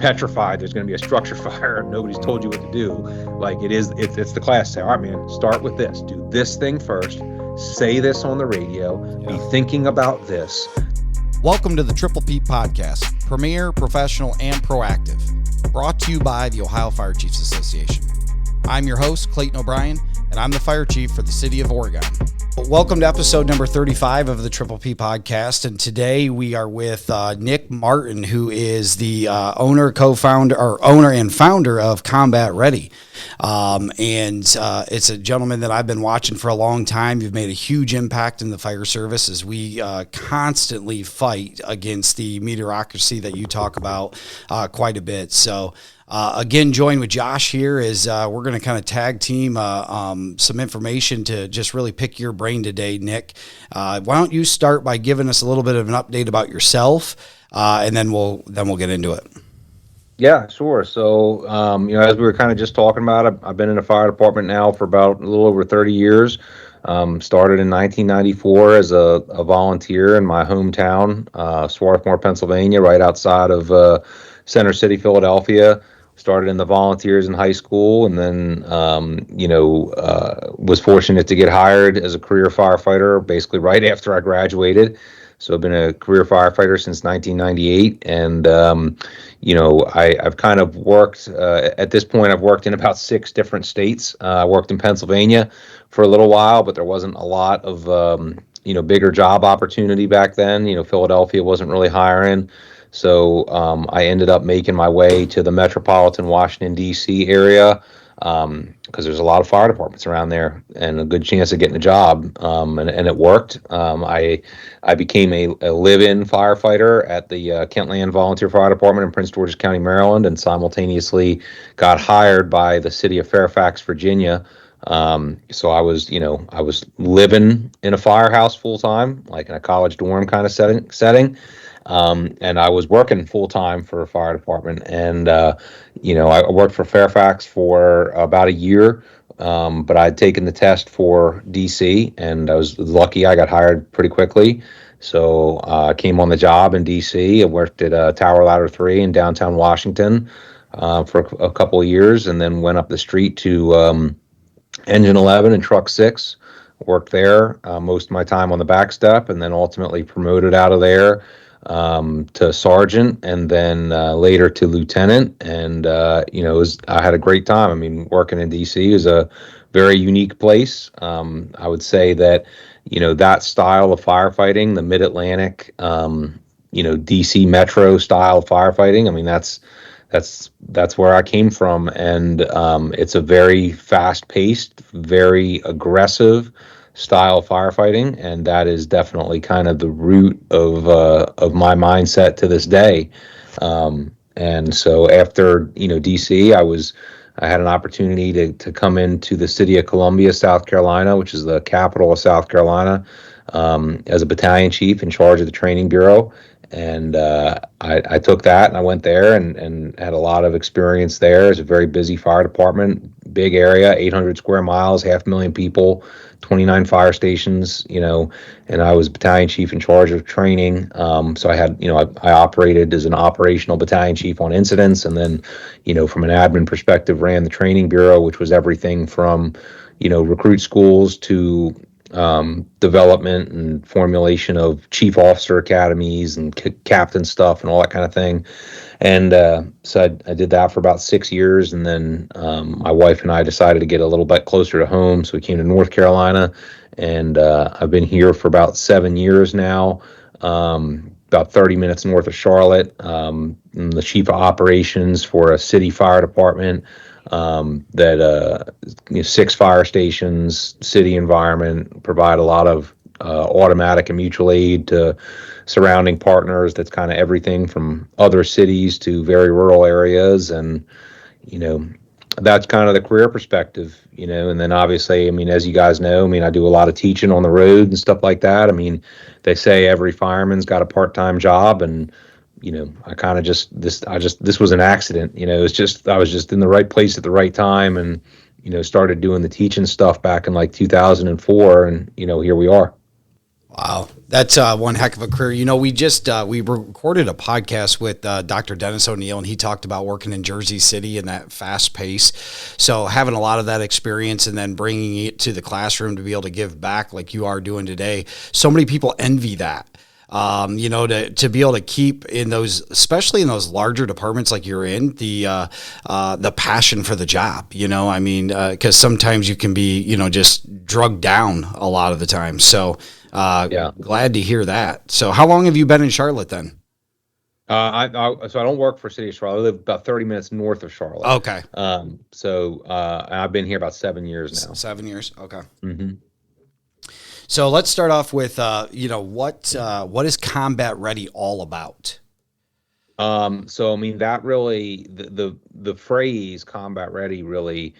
petrified there's going to be a structure fire and nobody's told you what to do. Like it's the class say, all right, man, start with this, do this thing first, say this on the radio, be thinking about this. Welcome to the Triple P Podcast, premier, professional, and proactive, brought to you by the Ohio Fire Chiefs Association. I'm your host, Clayton O'Brien, and I'm the fire chief for the city of Oregon. Welcome to episode number 35 of the Triple P Podcast, and today we are with Nick Martin, who is the owner and founder of Combat Ready. It's a gentleman that I've been watching for a long time. You've made a huge impact in the fire service as we constantly fight against the mediocrity that you talk about quite a bit. So again, joined with Josh here is we're going to kind of tag team some information to just really pick your brain today, Nick. Why don't you start by giving us a little bit of an update about yourself, and then we'll get into it. Yeah, sure. So, as we were kind of just talking about, I've been in the fire department now for about a little over 30 years. Started in 1994 as a volunteer in my hometown, Swarthmore, Pennsylvania, right outside of Center City, Philadelphia. Started in the volunteers in high school, and then, was fortunate to get hired as a career firefighter basically right after I graduated. So I've been a career firefighter since 1998, and I've kind of worked. At this point, I've worked in about 6 different states. I worked in Pennsylvania for a little while, but there wasn't a lot of bigger job opportunity back then. Philadelphia wasn't really hiring. So I ended up making my way to the metropolitan Washington, D.C. area because there's a lot of fire departments around there and a good chance of getting a job, and it worked. I became a live-in firefighter at the Kentland Volunteer Fire Department in Prince George's County, Maryland, and simultaneously got hired by the city of Fairfax, Virginia. So I was living in a firehouse full-time, like in a college dorm kind of setting. And I was working full time for a fire department, and I worked for Fairfax for about a year, but I'd taken the test for DC, and I was lucky. I got hired pretty quickly, so I came on the job in DC. I worked at Tower Ladder 3 in downtown Washington for a couple of years, and then went up the street to Engine 11 and Truck 6. Worked there most of my time on the back step, and then ultimately promoted out of there to sergeant, and then later to lieutenant. And I had a great time. I mean, working in DC is a very unique place. I would say that that style of firefighting, the Mid-Atlantic, DC Metro style of firefighting, I mean, that's where I came from, and it's a very fast-paced, very aggressive style of firefighting, and that is definitely kind of the root of my mindset to this day. And so after DC, I had an opportunity to come into the city of Columbia, South Carolina, which is the capital of South Carolina, as a battalion chief in charge of the training bureau. And I took that and I went there and had a lot of experience there. It's a very busy fire department, big area, 800 square miles, 500,000 people, 29 fire stations, and I was battalion chief in charge of training. So I had, I operated as an operational battalion chief on incidents, and then, from an admin perspective, ran the training bureau, which was everything from, recruit schools to development and formulation of chief officer academies and captain stuff and all that kind of thing. And so I did that for about 6 years, and then my wife and I decided to get a little bit closer to home, so we came to North Carolina, and I've been here for about 7 years now, about 30 minutes north of Charlotte. I'm the chief of operations for a city fire department that 6 fire stations, city environment, provide a lot of automatic and mutual aid to surrounding partners. That's kind of everything from other cities to very rural areas, and that's kind of the career perspective. And then obviously, I mean, as you guys know, I mean, I do a lot of teaching on the road and stuff like that. I mean, they say every fireman's got a part-time job, and I kind of this was an accident. It's just I was just in the right place at the right time, and started doing the teaching stuff back in like 2004, and here we are. Wow, that's one heck of a career. You know, we recorded a podcast with Dr. Dennis O'Neill, and he talked about working in Jersey City and that fast pace. So having a lot of that experience and then bringing it to the classroom to be able to give back like you are doing today, so many people envy that. You know, to be able to keep in those, especially in those larger departments like you're in, the passion for the job. You know, I mean, because sometimes you can be, you know, just drugged down a lot of the time. So Yeah. glad to hear that. So how long have you been in Charlotte then? So I don't work for City of Charlotte. I live about 30 minutes north of Charlotte. Okay, And I've been here about 7 years now. 7 years. Okay. Hmm. So let's start off with, you know, what is combat ready all about? So I mean that really the phrase combat ready really,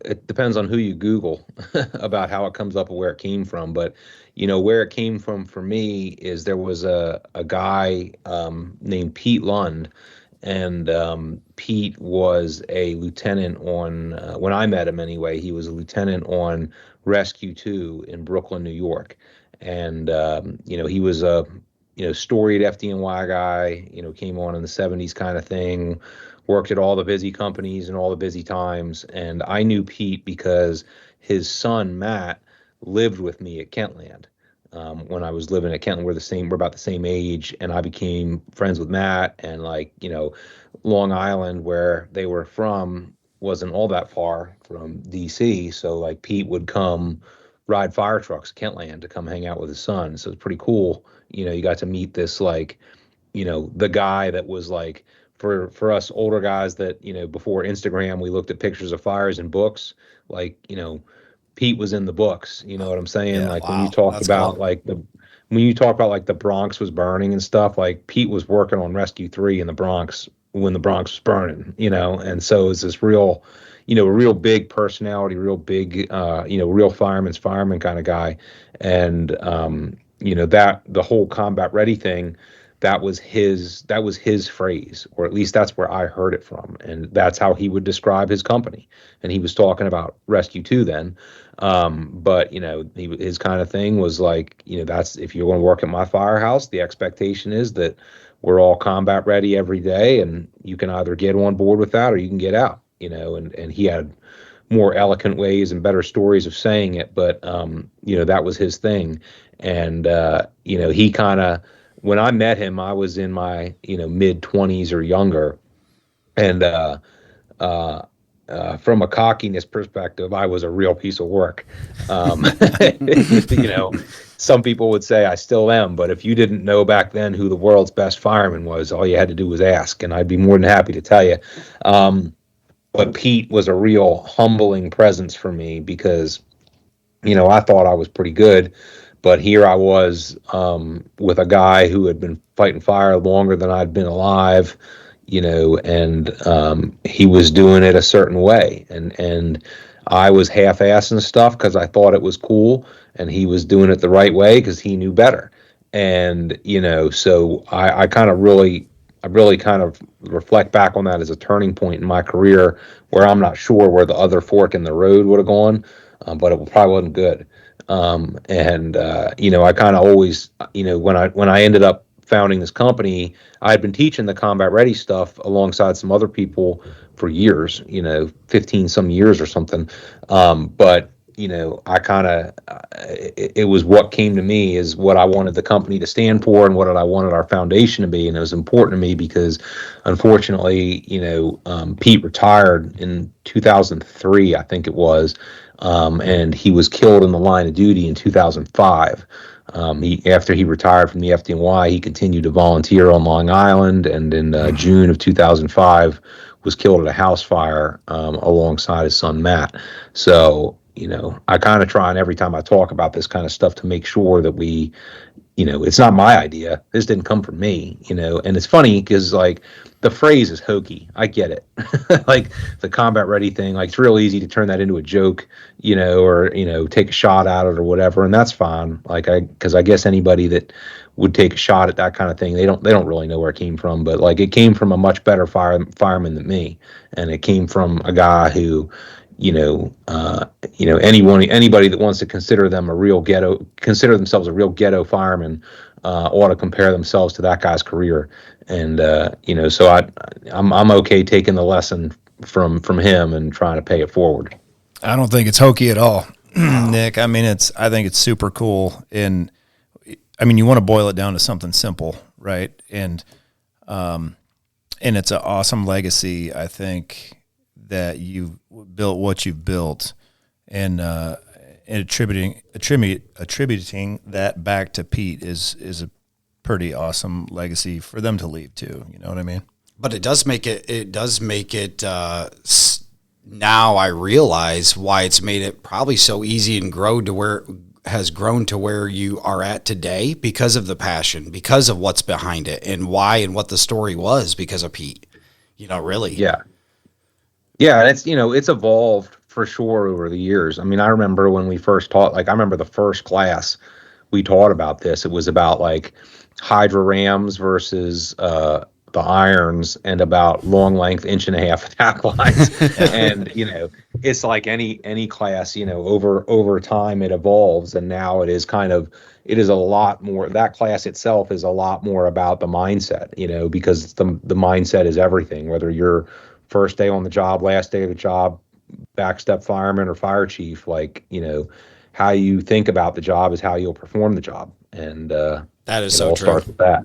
it depends on who you Google about how it comes up or where it came from. But where it came from for me is there was a guy named Pete Lund, and Pete was a lieutenant on when I met him anyway. He was a lieutenant on Rescue 2 in Brooklyn, New York, and he was a storied FDNY guy, came on in the 70s kind of thing, worked at all the busy companies and all the busy times. And I knew Pete because his son, Matt, lived with me at Kentland. When I was living at Kentland, we're about the same age. And I became friends with Matt, and Long Island, where they were from, wasn't all that far from DC. So like Pete would come ride fire trucks at Kentland to come hang out with his son. So it's pretty cool. You got to meet this the guy that was like for us older guys that, before Instagram, we looked at pictures of fires in books. Like, Pete was in the books, you know what I'm saying? Yeah. Like Wow. That's cool. when you talk about like the Bronx was burning and stuff, like Pete was working on Rescue 3 in the Bronx when the Bronx was burning, and so it's this real, a real big personality, real big, real fireman kind of guy. And that the whole combat ready thing, that was his phrase, or at least that's where I heard it from, and that's how he would describe his company. And he was talking about Rescue 2 then. But his kind of thing was like, that's, if you're going to work at my firehouse, the expectation is that we're all combat ready every day, and you can either get on board with that or you can get out. And he had more eloquent ways and better stories of saying it, but that was his thing. And he kind of, when I met him, I was in my mid 20s or younger, and uh, from a cockiness perspective, I was a real piece of work. Um, you know, some people would say I still am, but if you didn't know back then who the world's best fireman was, all you had to do was ask, and I'd be more than happy to tell you. Um, but Pete was a real humbling presence for me because I thought I was pretty good, but here I was, with a guy who had been fighting fire longer than I'd been alive, and he was doing it a certain way, and I was half-assing stuff because I thought it was cool, and he was doing it the right way because he knew better. And so I really kind of reflect back on that as a turning point in my career, where I'm not sure where the other fork in the road would have gone, but it probably wasn't good. And I kind of always, when I ended up founding this company, I had been teaching the combat ready stuff alongside some other people for years, 15 some years or something. But I kind of, it was what came to me is what I wanted the company to stand for and what I wanted our foundation to be. And it was important to me because, unfortunately, Pete retired in 2003, I think it was, and he was killed in the line of duty in 2005. After he retired from the FDNY, he continued to volunteer on Long Island, and in June of 2005 was killed at a house fire, alongside his son Matt. So I kind of try, and every time I talk about this kind of stuff, to make sure that it's not my idea. This didn't come from me, and it's funny because like the phrase is hokey. I get it. Like the combat ready thing, like it's real easy to turn that into a joke, or, take a shot at it or whatever. And that's fine. Cause I guess anybody that would take a shot at that kind of thing, they don't really know where it came from, but like it came from a much better fireman than me. And it came from a guy who, anybody that wants to consider themselves a real ghetto fireman, ought to compare themselves to that guy's career. And so I'm okay taking the lesson from him and trying to pay it forward. I don't think it's hokey at all, Nick. I mean, I think it's super cool. And I mean, you want to boil it down to something simple, right? And it's an awesome legacy, I think, that you've built what you've built, and attributing that back to Pete is a pretty awesome legacy for them to leave too. You know what I mean? But it does make it. Now I realize why it's made it probably so easy and grown to where you are at today, because of the passion, because of what's behind it, and why and what the story was because of Pete. Really. Yeah. Yeah, it's evolved for sure over the years. I mean, I remember when we first taught, I remember the first class we taught about this. It was about Hydra rams versus the irons, and about long length 1.5-inch attack lines. And it's like any class, over time it evolves, and now it is a lot more. That class itself is a lot more about the mindset, because the mindset is everything. Whether you're first day on the job, last day of the job, backstep fireman or fire chief, how you think about the job is how you'll perform the job. And that is it so all true. starts with that.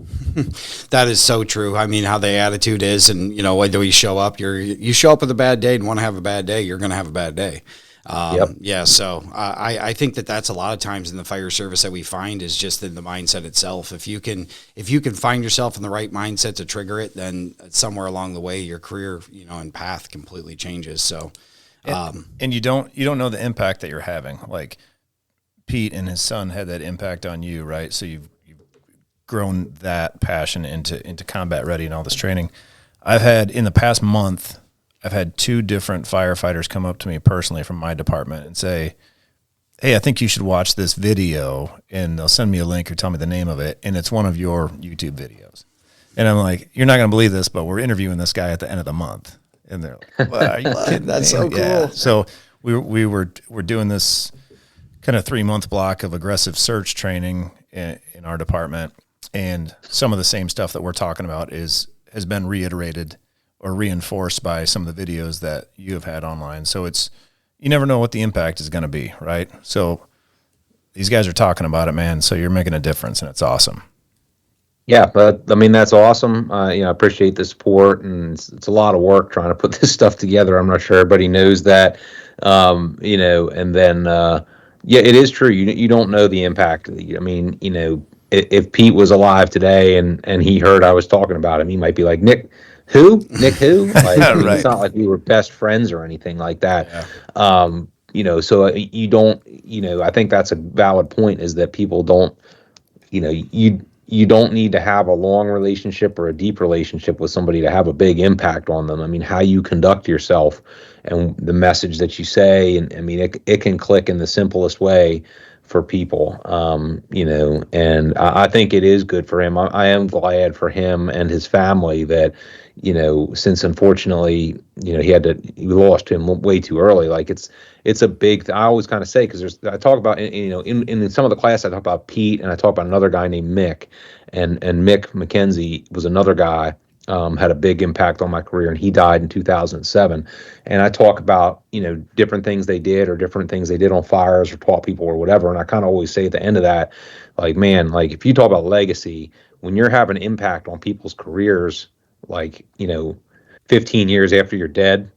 That is so true. I mean, how the attitude is, and whether you show up, you show up with a bad day and want to have a bad day, you're going to have a bad day. Yep. Yeah. So I think that's a lot of times in the fire service that we find is just in the mindset itself. If you can find yourself in the right mindset to trigger it, then somewhere along the way, your career, and path completely changes. So, and you don't know the impact that you're having. Like Pete and his son had that impact on you, right? So you've grown that passion into combat ready and all this training. I've had in the past month, I've had 2 different firefighters come up to me personally from my department and say, "Hey, I think you should watch this video," and they'll send me a link or tell me the name of it, and it's one of your YouTube videos. And I'm like, "You're not going to believe this, but we're interviewing this guy at the end of the month." And they're like, "Well, are you kidding That's me?" so cool. Yeah. So we're doing this kind of 3-month block of aggressive search training in our department, and some of the same stuff that we're talking about has been reiterated or reinforced by some of the videos that you have had online. So you never know what the impact is going to be, right? So these guys are talking about it, man. So you're making a difference, and it's awesome. Yeah, but I mean, that's awesome. I appreciate the support, and it's a lot of work trying to put this stuff together. I'm not sure everybody knows that. And then, yeah, it is true. You don't know the impact. I mean, if Pete was alive today and he heard I was talking about him, he might be like, Nick who? Right. It's not like we were best friends or anything like that. Yeah. So you don't, I think that's a valid point, is that people don't, you don't need to have a long relationship or a deep relationship with somebody to have a big impact on them. I mean, how you conduct yourself and the message that you say, and I mean, it can click in the simplest way for people, and I think it is good for him. I am glad for him and his family that, since unfortunately, we lost him way too early. It's a big, I always kind of say, because I talk about, in some of the class, I talk about Pete, and I talk about another guy named Mick, and Mick McKenzie was another guy, had a big impact on my career, and he died in 2007. And I talk about, different things they did, or different things they did on fires or taught people or whatever. And I kind of always say at the end of that, man, if you talk about legacy, when you're having impact on people's careers, 15 years after you're dead,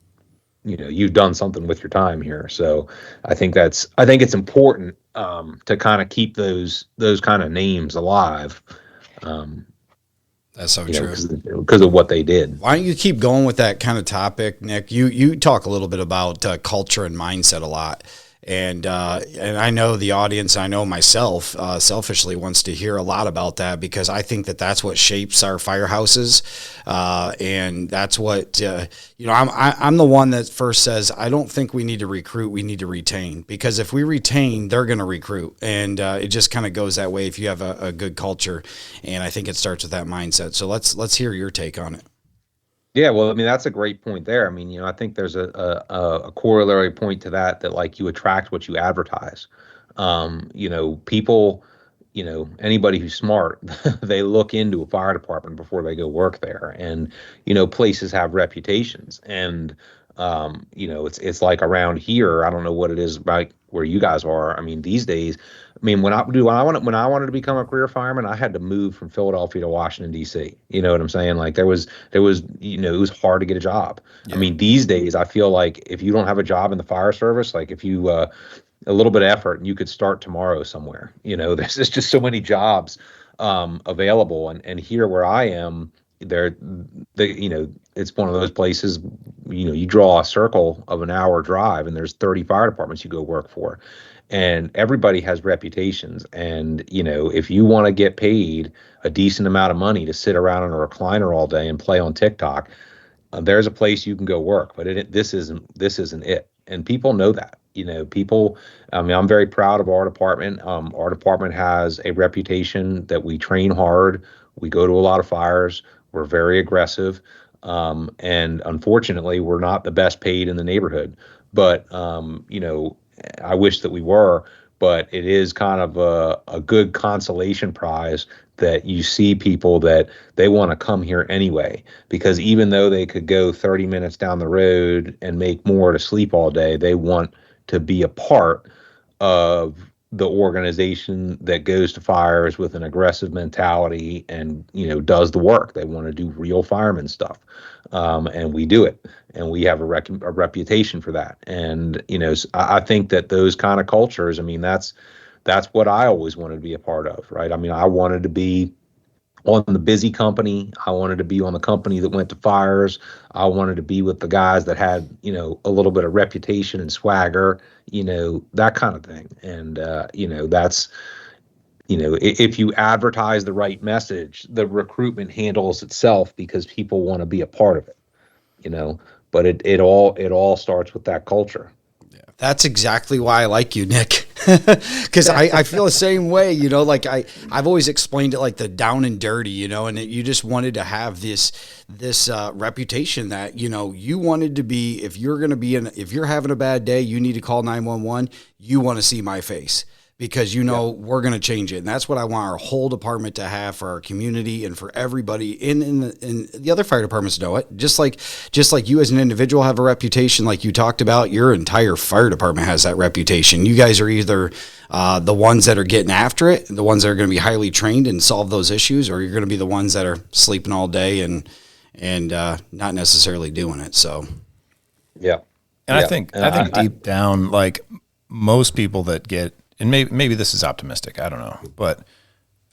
you've done something with your time here. So I think it's important, to kind of keep those kind of names alive. That's so true. Because of what they did. Why don't you keep going with that kind of topic, Nick? You talk a little bit about culture and mindset a lot. And I know the audience, I know myself, selfishly wants to hear a lot about that, because I think that's what shapes our firehouses, and that's what I'm the one that first says I don't think we need to recruit, we need to retain, because if we retain, they're going to recruit, and it just kind of goes that way if you have a good culture, and I think it starts with that mindset. So let's hear your take on it. Yeah, well, I mean, that's a great point there. I mean, I think there's a corollary point to that, that like you attract what you advertise. People, anybody who's smart, they look into a fire department before they go work there. And, places have reputations. And, it's like around here, I don't know what it is about where you guys are. I mean, these days, I mean, when I wanted to become a career fireman, I had to move from Philadelphia to Washington, D.C. You know what I'm saying? Like there was it was hard to get a job. I Yeah. mean, these days I feel like if you don't have a job in the fire service, like if you a little bit of effort and you could start tomorrow somewhere. There's just so many jobs available, and here where I am, there, it's one of those places. You draw a circle of an hour drive, and there's 30 fire departments you go work for, and everybody has reputations. And if you want to get paid a decent amount of money to sit around in a recliner all day and play on TikTok, there's a place you can go work. But this isn't it, and people know that. People. I mean, I'm very proud of our department. Our department has a reputation that we train hard. We go to a lot of fires. We're very aggressive, and unfortunately, we're not the best paid in the neighborhood. But I wish that we were. But it is kind of a good consolation prize that you see people that they want to come here anyway, because even though they could go 30 minutes down the road and make more to sleep all day, they want to be a part of the organization that goes to fires with an aggressive mentality and does the work. They want to do real fireman stuff, and we do it, and we have a reputation for that. And I think that those kind of cultures, I mean, that's what I always wanted to be a part of, right? I mean, I wanted to be on the busy company. I wanted to be on the company that went to fires. I wanted to be with the guys that had, a little bit of reputation and swagger, that kind of thing. And, if you advertise the right message, the recruitment handles itself because people want to be a part of it, you know, but it all starts with that culture. That's exactly why I like you, Nick. Because I feel the same way, like I've always explained it like the down and dirty, and you just wanted to have this reputation that, you wanted to be, if you're having a bad day, you need to call 911, you want to see my face. Because we're going to change it, and that's what I want our whole department to have for our community and for everybody in the other fire departments know it. Just like you as an individual have a reputation, like you talked about, your entire fire department has that reputation. You guys are either the ones that are getting after it, the ones that are going to be highly trained and solve those issues, or you're going to be the ones that are sleeping all day and not necessarily doing it. So, Yeah. And Yeah. I think And I think deep down, like most people that get, and maybe this is optimistic, I don't know, but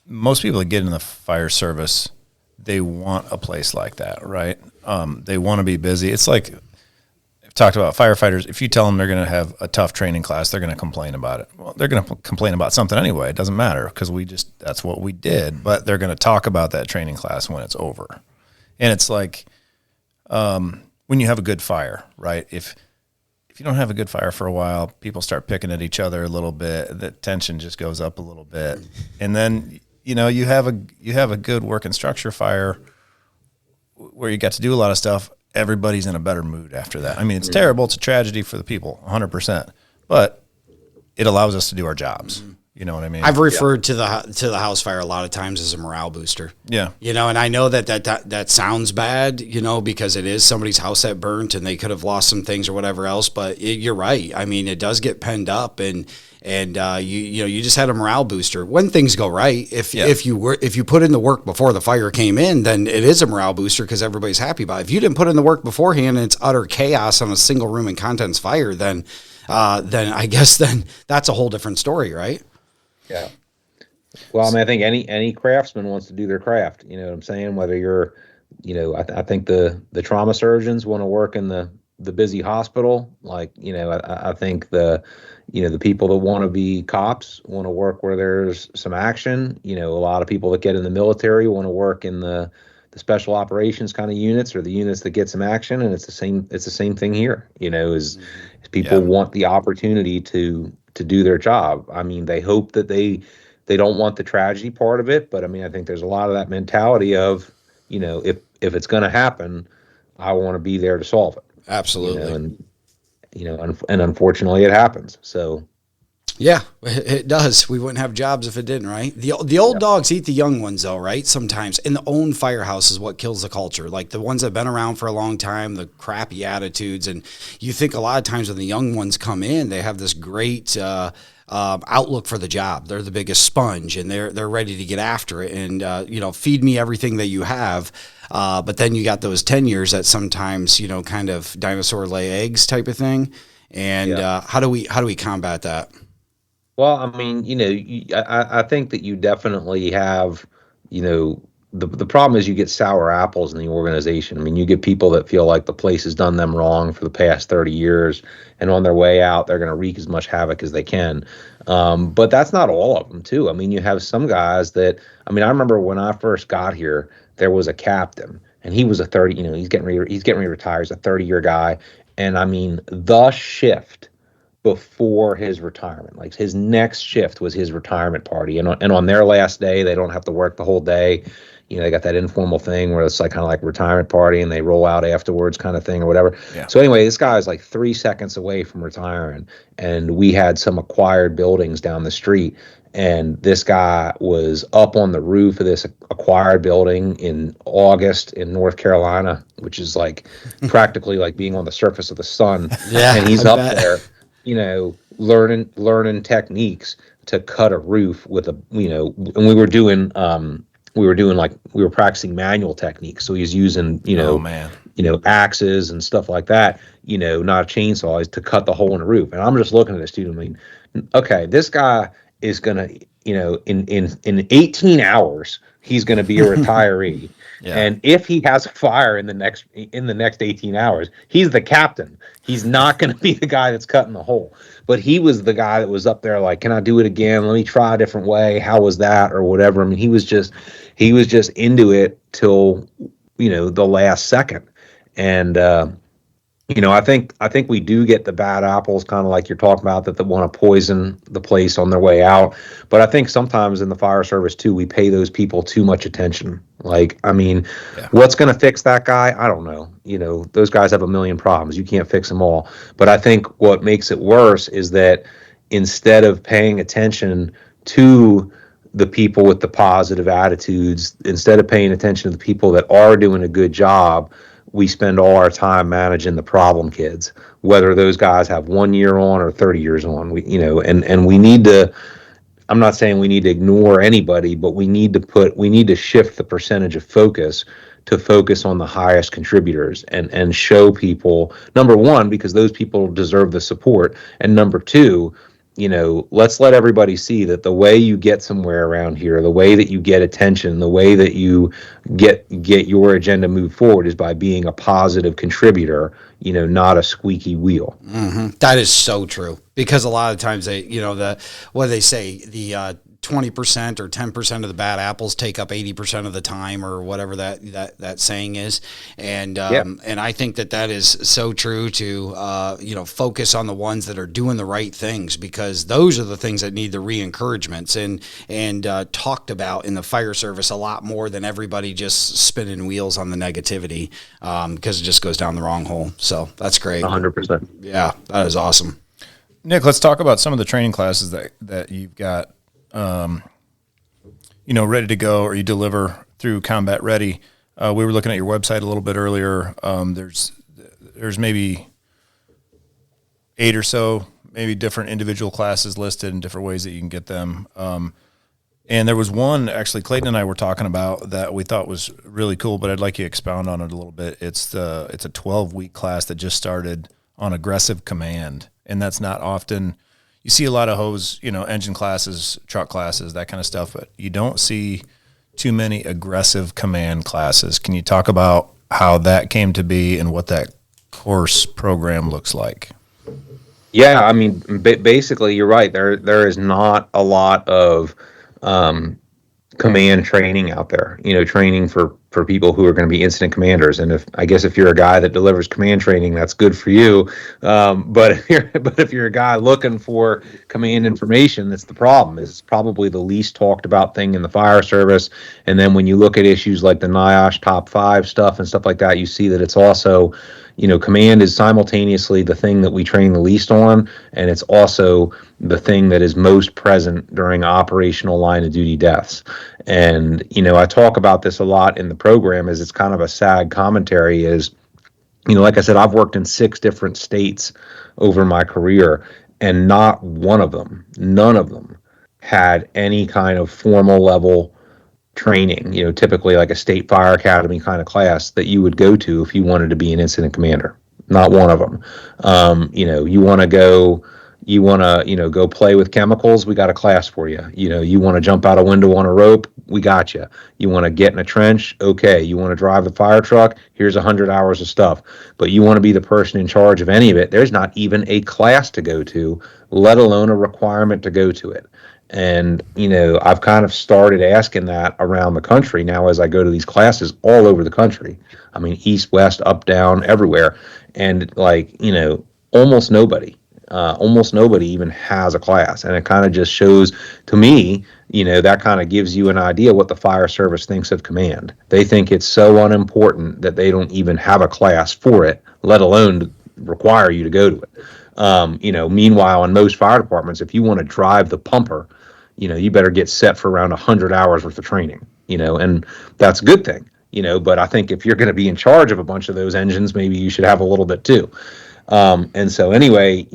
most people that get in the fire service, they want a place like that, right? They want to be busy. It's like I've talked about firefighters. If you tell them they're going to have a tough training class, they're going to complain about it. Well, they're going to complain about something anyway. It doesn't matter because that's what we did. But they're going to talk about that training class when it's over. And it's like when you have a good fire, right? If you don't have a good fire for a while, people start picking at each other a little bit. The tension just goes up a little bit, and then you have a good working structure fire where you get to do a lot of stuff. Everybody's in a better mood after that. I mean, it's terrible. It's a tragedy for the people, 100%, but it allows us to do our jobs. You know what I mean? I've referred to the house fire a lot of times as a morale booster. Yeah. And I know that sounds bad, because it is somebody's house that burnt and they could have lost some things or whatever else. But you're right. I mean, it does get penned up, and you just had a morale booster when things go right. If you put in the work before the fire came in, then it is a morale booster because everybody's happy about it. If you didn't put in the work beforehand and it's utter chaos on a single room and contents fire, then I guess then that's a whole different story, right? Yeah. Well, I mean, I think any craftsman wants to do their craft. You know what I'm saying? Whether you're, I think the trauma surgeons want to work in the busy hospital. Like, I think the people that want to be cops want to work where there's some action. A lot of people that get in the military want to work in the special operations kind of units, or the units that get some action. And it's the same thing here. Is people want the opportunity to do their job. I mean, they hope that they don't want the tragedy part of it, but I mean, I think there's a lot of that mentality of, if it's going to happen, I want to be there to solve it. Absolutely. And unfortunately it happens. So Yeah, it does. We wouldn't have jobs if it didn't, right? The old yeah. dogs eat the young ones, though, right? Sometimes, and the own firehouse is what kills the culture. Like the ones that've been around for a long time, the crappy attitudes, and you think a lot of times when the young ones come in, they have this great outlook for the job. They're the biggest sponge, and they're ready to get after it, and feed me everything that you have. But then you got those 10 years that sometimes kind of dinosaur lay eggs type of thing. And Yeah. how do we combat that? Well, I mean, I think that you definitely have, the problem is you get sour apples in the organization. I mean, you get people that feel like the place has done them wrong for the past 30 years, and on their way out, they're going to wreak as much havoc as they can. But that's not all of them, too. I mean, you have some guys that, I mean, I remember when I first got here, there was a captain, and he was a 30, he's getting ready to retire. He's a 30-year guy. And I mean, the shift before his retirement. Like his next shift was his retirement party, and on their last day, they don't have to work the whole day. They got that informal thing where it's like kind of like retirement party, and they roll out afterwards, kind of thing or whatever. Yeah. So anyway, this guy is like 3 seconds away from retiring, and we had some acquired buildings down the street. And this guy was up on the roof of this acquired building in August in North Carolina, which is like practically like being on the surface of the sun. Yeah, And he's I up bet. there, learning techniques to cut a roof with and we were practicing manual techniques. So he's using, Oh man. axes and stuff like that, not chainsaws to cut the hole in the roof. And I'm just looking at this dude. I mean, okay, this guy is gonna, in 18 hours, he's gonna be a retiree. Yeah. And if he has a fire in the next 18 hours, he's the captain. He's not going to be the guy that's cutting the hole. But he was the guy that was up there like, can I do it again? Let me try a different way. How was that or whatever? I mean, he was just into it till the last second. And I think we do get the bad apples, kind of like you're talking about, that want to poison the place on their way out. But I think sometimes in the fire service too, we pay those people too much attention. Like, I mean, Yeah. what's going to fix that guy? I don't know. Those guys have a million problems. You can't fix them all. But I think what makes it worse is that instead of paying attention to the people with the positive attitudes, instead of paying attention to the people that are doing a good job, we spend all our time managing the problem kids, whether those guys have 1 year on or 30 years on. And we need to, I'm not saying we need to ignore anybody, but we need to shift the percentage of focus to focus on the highest contributors and show people, number one, because those people deserve the support. And number two, let's let everybody see that the way you get somewhere around here, the way that you get attention, the way that you get your agenda moved forward is by being a positive contributor, not a squeaky wheel. That is so true, because a lot of times what do they say, the 20% or 10% of the bad apples take up 80% of the time, or whatever that saying is. And and I think that is so true to focus on the ones that are doing the right things, because those are the things that need the re-encouragements and talked about in the fire service a lot more than everybody just spinning wheels on the negativity, because it just goes down the wrong hole. So that's great. 100%. Yeah, that is awesome. Nick, let's talk about some of the training classes that you've got, ready to go, or you deliver through Combat Ready. We were looking at your website a little bit earlier. There's maybe 8 or so, maybe different individual classes listed and different ways that you can get them. And there was one, actually, Clayton and I were talking about that we thought was really cool, but I'd like you to expound on it a little bit. It's a 12-week class that just started on aggressive command, and that's not often. You see a lot of hose, engine classes, truck classes, that kind of stuff, but you don't see too many aggressive command classes. Can you talk about how that came to be and what that course program looks like? Yeah, I mean, basically, you're right. There is not a lot of command training out there. Training for for people who are going to be incident commanders. And if you're a guy that delivers command training, that's good for you. But if you're a guy looking for command information, that's the problem. It's probably the least talked about thing in the fire service. And then when you look at issues like the NIOSH top 5 stuff and stuff like that, you see that it's also, command is simultaneously the thing that we train the least on, and it's also the thing that is most present during operational line of duty deaths. And, I talk about this a lot in the program as it's kind of a sad commentary is, like I said, I've worked in 6 different states over my career, and none of them had any kind of formal level training, typically like a state fire academy kind of class that you would go to if you wanted to be an incident commander. Not one of them. You want to go play with chemicals, we got a class for you. You want to jump out a window on a rope, we got you. You want to get in a trench, okay. You want to drive the fire truck, here's 100 hours of stuff. But you want to be the person in charge of any of it, there's not even a class to go to, let alone a requirement to go to it. And, I've kind of started asking that around the country now as I go to these classes all over the country. I mean, east, west, up, down, everywhere. And almost nobody even has a class. And it kind of just shows to me, that kind of gives you an idea what the fire service thinks of command. They think it's so unimportant that they don't even have a class for it, let alone require you to go to it. Meanwhile, in most fire departments, if you want to drive the pumper, you better get set for around 100 hours worth of training, and that's a good thing, but I think if you're going to be in charge of a bunch of those engines, maybe you should have a little bit too. And so anyway,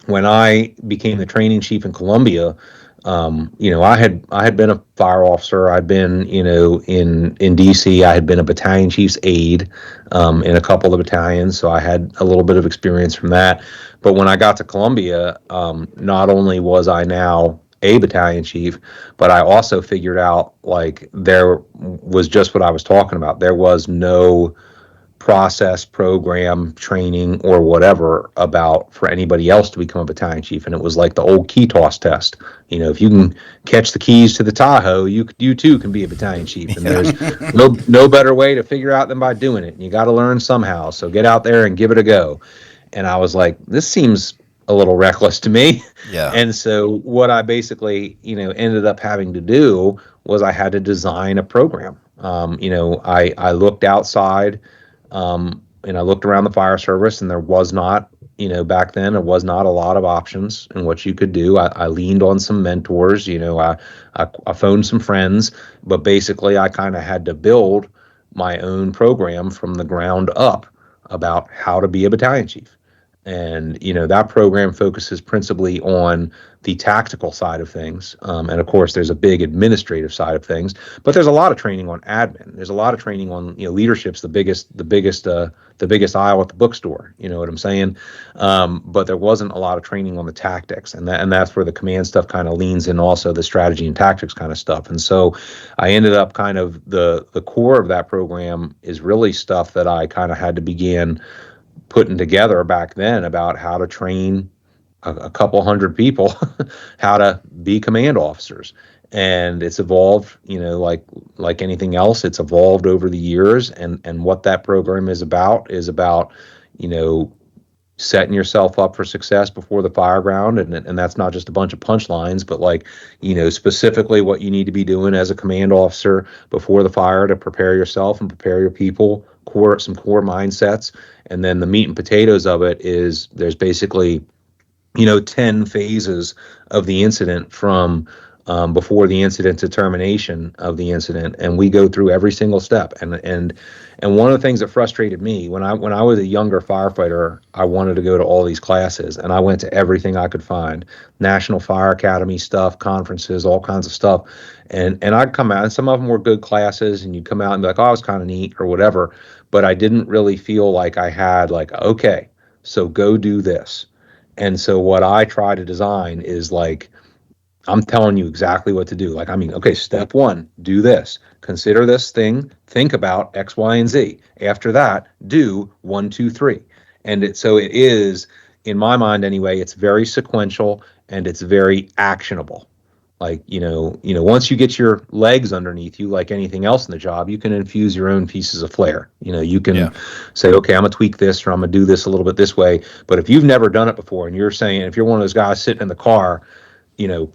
when I became the training chief in Columbia, I had been a fire officer. I'd been, in DC, I had been a battalion chief's aide in a couple of battalions, so I had a little bit of experience from that. But when I got to Columbia, not only was I now a battalion chief, but I also figured out like there was just what I was talking about. There was no process, program, training, or whatever about for anybody else to become a battalion chief. And it was like the old key toss test. If you can catch the keys to the Tahoe, you too can be a battalion chief. And there's no better way to figure out than by doing it. And you got to learn somehow. So get out there and give it a go. And I was like, this seems a little reckless to me. Yeah. And so what I basically, ended up having to do was I had to design a program. I looked outside, and I looked around the fire service, and there was not, back then, there was not a lot of options in what you could do. I leaned on some mentors, I phoned some friends, but basically I kind of had to build my own program from the ground up about how to be a battalion chief. And, that program focuses principally on the tactical side of things. And of course, there's a big administrative side of things, but there's a lot of training on admin. There's a lot of training on, leadership's the biggest aisle at the bookstore. You know what I'm saying? But there wasn't a lot of training on the tactics, and that's where the command stuff kind of leans in, also the strategy and tactics kind of stuff. And so I ended up kind of the core of that program is really stuff that I kind of had to begin putting together back then about how to train a couple hundred people how to be command officers. And it's evolved, like anything else, it's evolved over the years. And what that program is about, setting yourself up for success before the fireground. And that's not just a bunch of punchlines, but specifically what you need to be doing as a command officer before the fire to prepare yourself and prepare your people, some core mindsets. And then the meat and potatoes of it is there's basically, 10 phases of the incident from before the incident to termination of the incident, and we go through every single step. And one of the things that frustrated me when I was a younger firefighter, I wanted to go to all these classes, and I went to everything I could find: National Fire Academy stuff, conferences, all kinds of stuff. And I'd come out, and some of them were good classes, and you'd come out and be like, "Oh, it was kind of neat," or whatever. But I didn't really feel like I had okay, so go do this. And so what I try to design is I'm telling you exactly what to do. Okay, step 1, do this. Consider this thing. Think about X, Y, and Z. After that, do 1, 2, 3. And it is, in my mind anyway, it's very sequential and it's very actionable. Like, once you get your legs underneath you, like anything else in the job, you can infuse your own pieces of flair. You Yeah. can say, okay, I'm gonna tweak this, or I'm gonna do this a little bit this way. But if you've never done it before, and you're saying, if you're one of those guys sitting in the car, you know,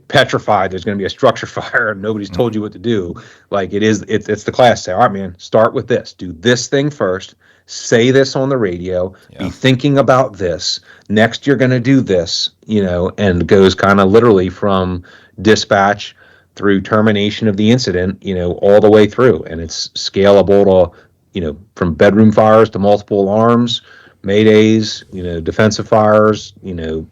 petrified there's going to be a structure fire and nobody's told you what to do, like it's the class say, all right, man, start with this, do this thing first, say this on the radio, be Yeah. thinking about this, next you're going to do this, and goes kind of literally from dispatch through termination of the incident, all the way through, and it's scalable to, from bedroom fires to multiple alarms, maydays, defensive fires,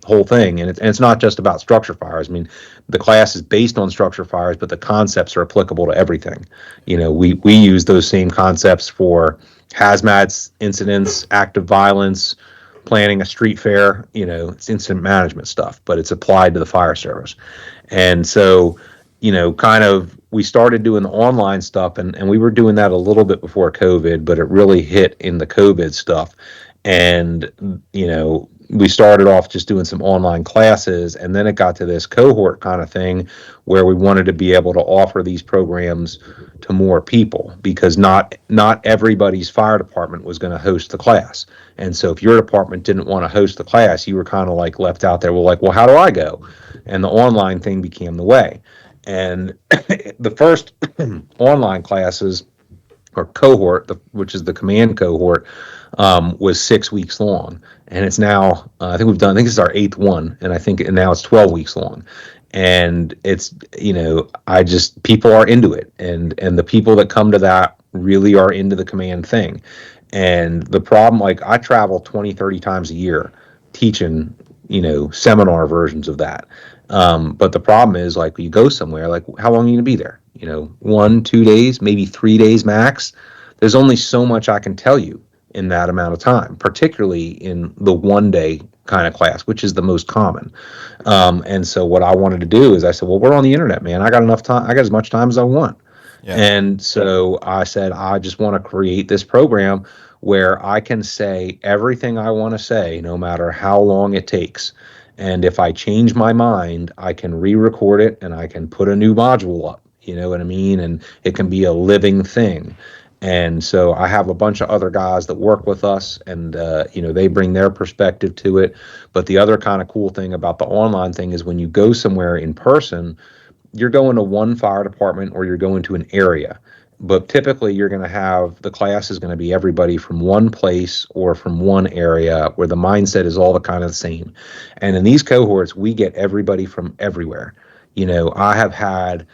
whole thing. And it's not just about structure fires. I mean, the class is based on structure fires, but the concepts are applicable to everything. We use those same concepts for hazmat incidents, active violence, planning a street fair. It's incident management stuff, but it's applied to the fire service. And so, kind of, we started doing the online stuff, and we were doing that a little bit before COVID, but it really hit in the COVID stuff. And, we started off just doing some online classes, and then it got to this cohort kind of thing where we wanted to be able to offer these programs to more people, because not everybody's fire department was going to host the class. And so if your department didn't want to host the class, you were kind of like left out there. Well, like, well, how do I go? And the online thing became the way. And the first online classes or cohort, which is the command cohort, was 6 weeks long, and it's now I think this is our 8th one, and and now it's 12 weeks long, and it's people are into it, and the people that come to that really are into the command thing. And the problem, like, I travel 20-30 times a year teaching seminar versions of that. But the problem is, like, you go somewhere, like, how long are you gonna be there? 1-2 days, maybe 3 days max. There's only so much I can tell you in that amount of time, particularly in the 1 day kind of class, which is the most common. And so what I wanted to do is I said, well, we're on the internet, man. I got enough time. I got as much time as I want. Yeah. And so I said, I just want to create this program where I can say everything I want to say, no matter how long it takes. And if I change my mind, I can re-record it and I can put a new module up. You know what I mean? And it can be a living thing. And so I have a bunch of other guys that work with us, and they bring their perspective to it. But the other kind of cool thing about the online thing is when you go somewhere in person, you're going to one fire department or you're going to an area. But typically you're going to have, the class is going to be everybody from one place or from one area where the mindset is all the kind of the same. And in these cohorts, we get everybody from everywhere. I have had,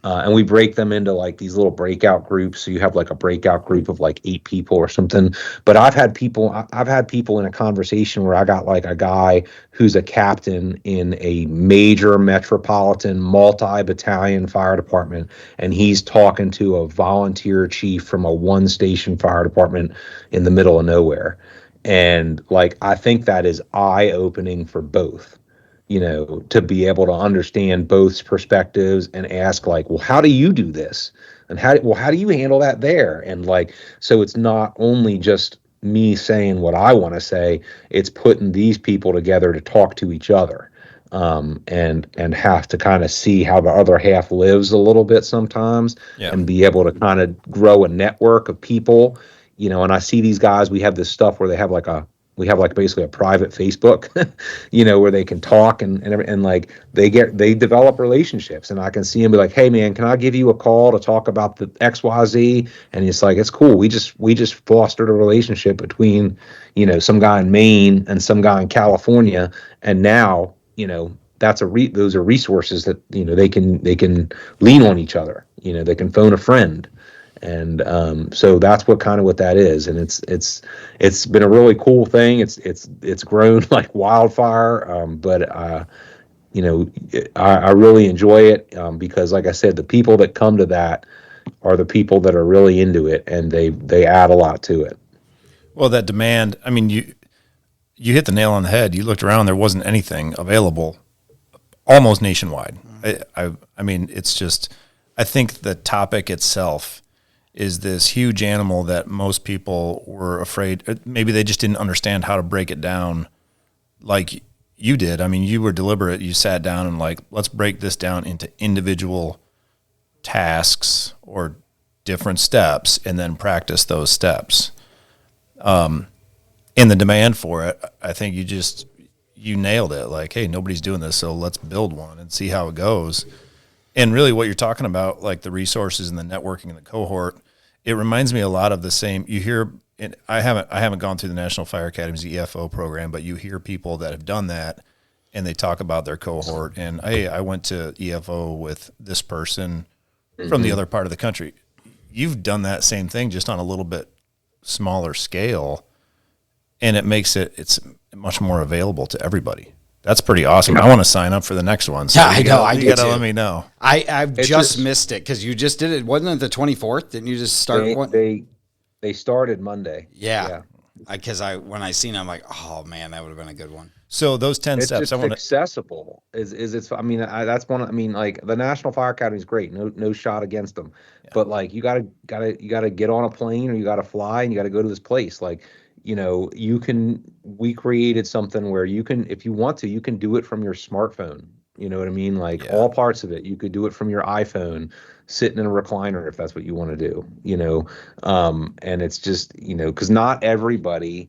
and we break them into like these little breakout groups. So you have like a breakout group of like 8 people or something. But I've had people in a conversation where I got like a guy who's a captain in a major metropolitan multi-battalion fire department, and he's talking to a volunteer chief from a 1-station fire department in the middle of nowhere. And like, I think that is eye-opening for both, to be able to understand both perspectives and ask, like, well, how do you do this? And how do you handle that there? And like, so it's not only just me saying what I want to say, it's putting these people together to talk to each other, and have to kind of see how the other half lives a little bit sometimes, Yeah. and be able to kind of grow a network of people, and I see these guys, we have this stuff where we have like basically a private Facebook, where they can talk, and like they develop relationships, and I can see them be like, hey man, can I give you a call to talk about the XYZ? And it's like, it's cool. We just fostered a relationship between, some guy in Maine and some guy in California. And now, those are resources that, they can lean on each other, they can phone a friend. And so that's what that is, and it's been a really cool thing. It's grown like wildfire, but I really enjoy it, because, like I said, the people that come to that are the people that are really into it, and they add a lot to it. Well, that demand, I mean, you hit the nail on the head. You looked around, there wasn't anything available almost nationwide. I mean, it's just, I think the topic itself is this huge animal that most people were afraid, maybe they just didn't understand how to break it down like you did. I mean, you were deliberate. You sat down and like, let's break this down into individual tasks or different steps and then practice those steps. In the demand for it, I think you nailed it. Like, hey, nobody's doing this, so let's build one and see how it goes. And really what you're talking about, like the resources and the networking and the cohort, it reminds me a lot of the same. You hear, and I haven't gone through the National Fire Academy's EFO program, but you hear people that have done that and they talk about their cohort and, hey, I went to EFO with this person from the other part of the country. You've done that same thing just on a little bit smaller scale, and it makes it's much more available to everybody. That's pretty awesome. I want to sign up for the next one. So yeah, I know. You got to let me know. I've just missed it because you just did it. Wasn't it the 24th? Didn't you just start one? They started Monday. Yeah. Because when I seen it, I'm like, oh man, that would have been a good one. So those 10 It's steps, just accessible. I mean, that's one. I mean, like the National Fire Academy is great. No shot against them. Yeah. But like, you gotta get on a plane or you gotta fly and you gotta go to this place. Like, we created something where you can, if you want to, you can do it from your smartphone. You know what I mean? Like all parts of it. You could do it from your iPhone, sitting in a recliner if that's what you want to do. And it's just, because not everybody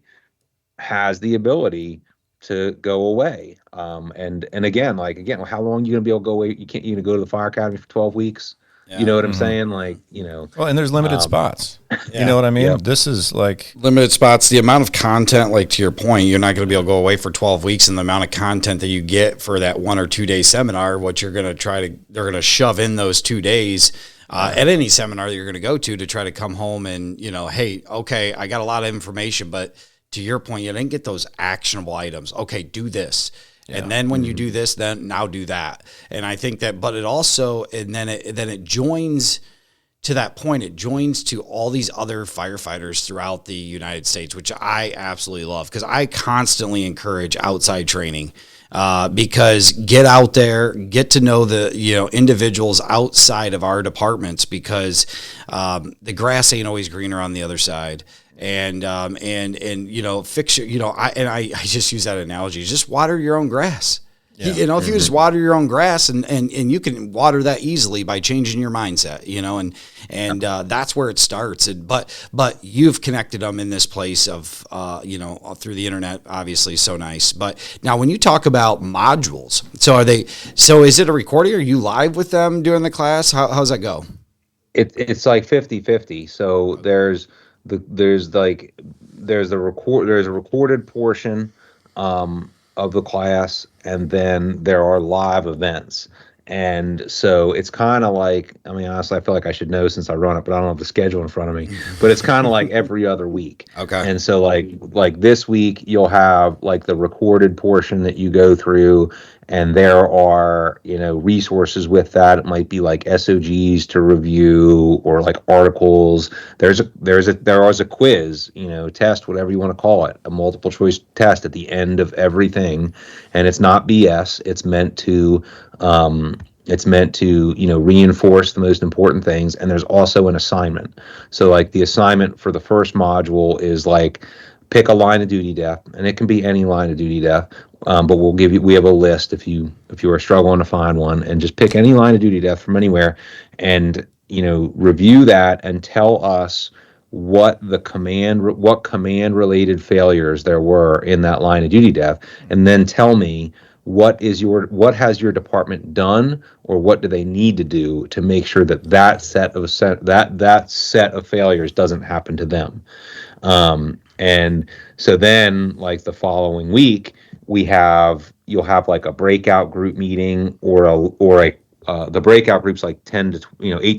has the ability to go away. And again, how long are you gonna be able to go away? You can't go to the fire academy for 12 weeks. Yeah. You know what I'm saying? Like, well, and there's limited spots. Yeah. You know what I mean? Yep. This is like limited spots. The amount of content, like to your point, you're not going to be able to go away for 12 weeks, and the amount of content that you get for that 1 or 2 day seminar, what you're going to they're going to shove in those 2 days at any seminar that you're going to go to try to come home and, hey, okay, I got a lot of information, but to your point, you didn't get those actionable items. Okay, do this. Yeah. And then when you do this, then now do that. And I think that, but it also, and then it joins to that point, it joins to all these other firefighters throughout the United States, which I absolutely love because I constantly encourage outside training. Because get out there, get to know the individuals outside of our departments because the grass ain't always greener on the other side. And fix your, I just use that analogy. Just water your own grass. Yeah. If you just water your own grass and you can water that easily by changing your mindset, and that's where it starts. But you've connected them in this place of, through the internet, obviously so nice. But now when you talk about modules, so is it a recording? Are you live with them during the class? How's that go? It's like 50-50. So there's a recorded portion of the class, and then there are live events. And so it's kind of like, I mean, honestly, I feel like I should know since I run it, but I don't have the schedule in front of me. But it's kind of like every other week. Okay. And so like this week, you'll have like the recorded portion that you go through, and there are, resources with that. It might be like SOGs to review or like articles. There is a quiz, test, whatever you want to call it, a multiple choice test at the end of everything. And it's not BS. It's meant to reinforce the most important things. And there's also an assignment. So like the assignment for the first module is like, pick a line of duty death, and it can be any line of duty death. But we have a list if you are struggling to find one, and just pick any line of duty death from anywhere, and review that and tell us what command related failures there were in that line of duty death, and then tell me what has your department done, or what do they need to do to make sure that set of failures doesn't happen to them. And so then, like the following week, you'll have like a breakout group meeting, the breakout group's like 8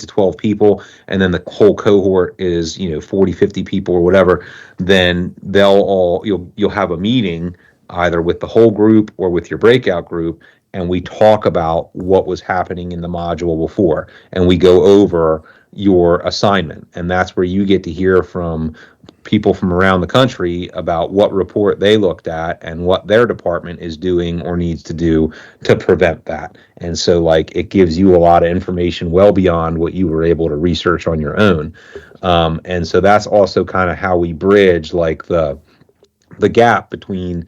to 12 people, and then the whole cohort is 40, 50 people or whatever. Then you'll have a meeting either with the whole group or with your breakout group, and we talk about what was happening in the module before, and we go over your assignment, and that's where you get to hear from people from around the country about what report they looked at and what their department is doing or needs to do to prevent that. And so like it gives you a lot of information well beyond what you were able to research on your own. And so that's also kind of how we bridge like the gap between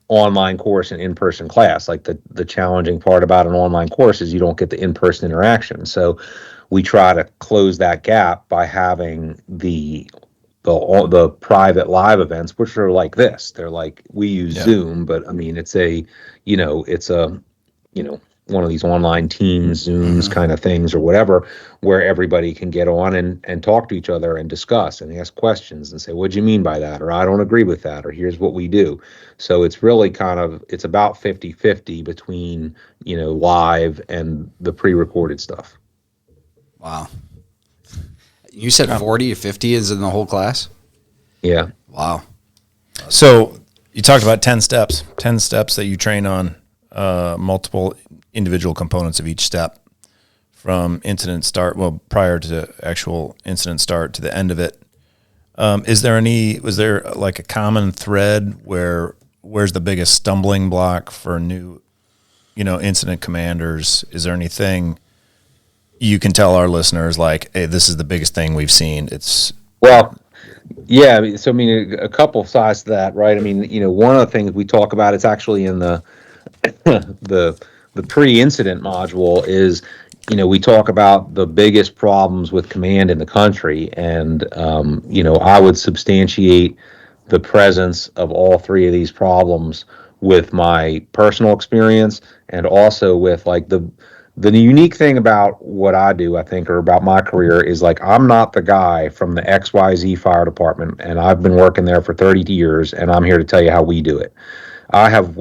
online course and in-person class. Like the challenging part about an online course is you don't get the in-person interaction. So we try to close that gap by having the private live events, which are like this. They're like, we use Yeah. Zoom, but I mean, it's a, it's a, one of these online Teams, Zooms kind of things or whatever, where everybody can get on and talk to each other and discuss and ask questions and say, what do you mean by that? Or I don't agree with that, or here's what we do. So it's really it's about 50-50 between, live and the pre-recorded stuff. Wow. You said 40 to 50 is in the whole class? Yeah. Wow. So you talked about 10 steps that you train on, multiple individual components of each step from incident start, well, prior to actual incident start to the end of it. Was there like a common thread where's the biggest stumbling block for new, incident commanders? Is there anything you can tell our listeners, like, hey, this is the biggest thing we've seen? Well, yeah. So, I mean, a couple of sides to that, right? I mean, one of the things we talk about, it's actually in the the the pre-incident module is, we talk about the biggest problems with command in the country, and I would substantiate the presence of all three of these problems with my personal experience, and also with like the unique thing about what I do, I think, or about my career is like I'm not the guy from the XYZ fire department, and I've been working there for 30 years, and I'm here to tell you how we do it. I've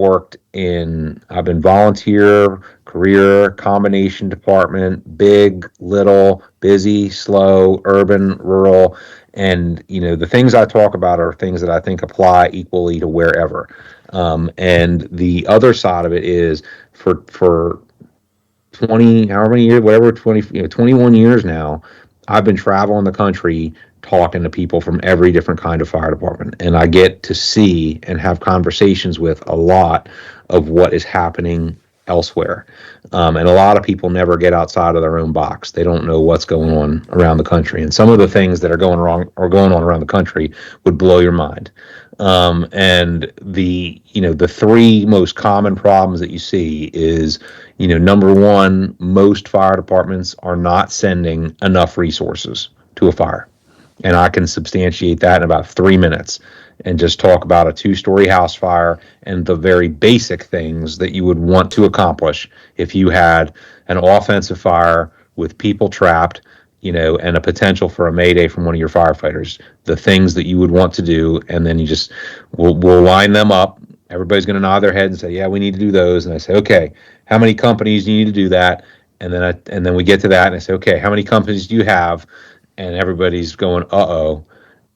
been volunteer, career, combination department, big, little, busy, slow, urban, rural. And, the things I talk about are things that I think apply equally to wherever. And the other side of it is for 20, however many years, whatever, 20, 21 years now, I've been traveling the country talking to people from every different kind of fire department. And I get to see and have conversations with a lot of what is happening elsewhere. And a lot of people never get outside of their own box. They don't know what's going on around the country. And some of the things that are going on around the country would blow your mind. And the three most common problems that you see is, number one, most fire departments are not sending enough resources to a fire. And I can substantiate that in about 3 minutes and just talk about a 2-story house fire and the very basic things that you would want to accomplish if you had an offensive fire with people trapped, and a potential for a mayday from one of your firefighters. The things that you would want to do, and then we'll line them up. Everybody's going to nod their head and say, "Yeah, we need to do those." And I say, "Okay, how many companies do you need to do that?" And then we get to that, and I say, "Okay, how many companies do you have?" And everybody's going, "Uh-oh."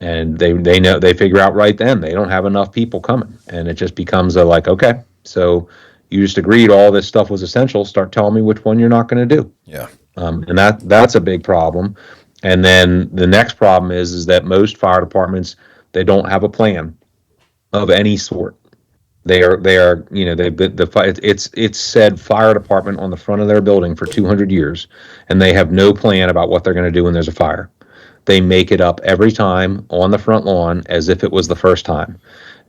And they know, they figure out right then they don't have enough people coming, and it just becomes a like, okay, so you just agreed all this stuff was essential. Start telling me which one you're not going to do. Yeah. And that's a big problem. And then the next problem is that most fire departments, they don't have a plan of any sort. They are they've been it's said fire department on the front of their building for 200 years, and they have no plan about what they're going to do when there's a fire. They make it up every time on the front lawn as if it was the first time.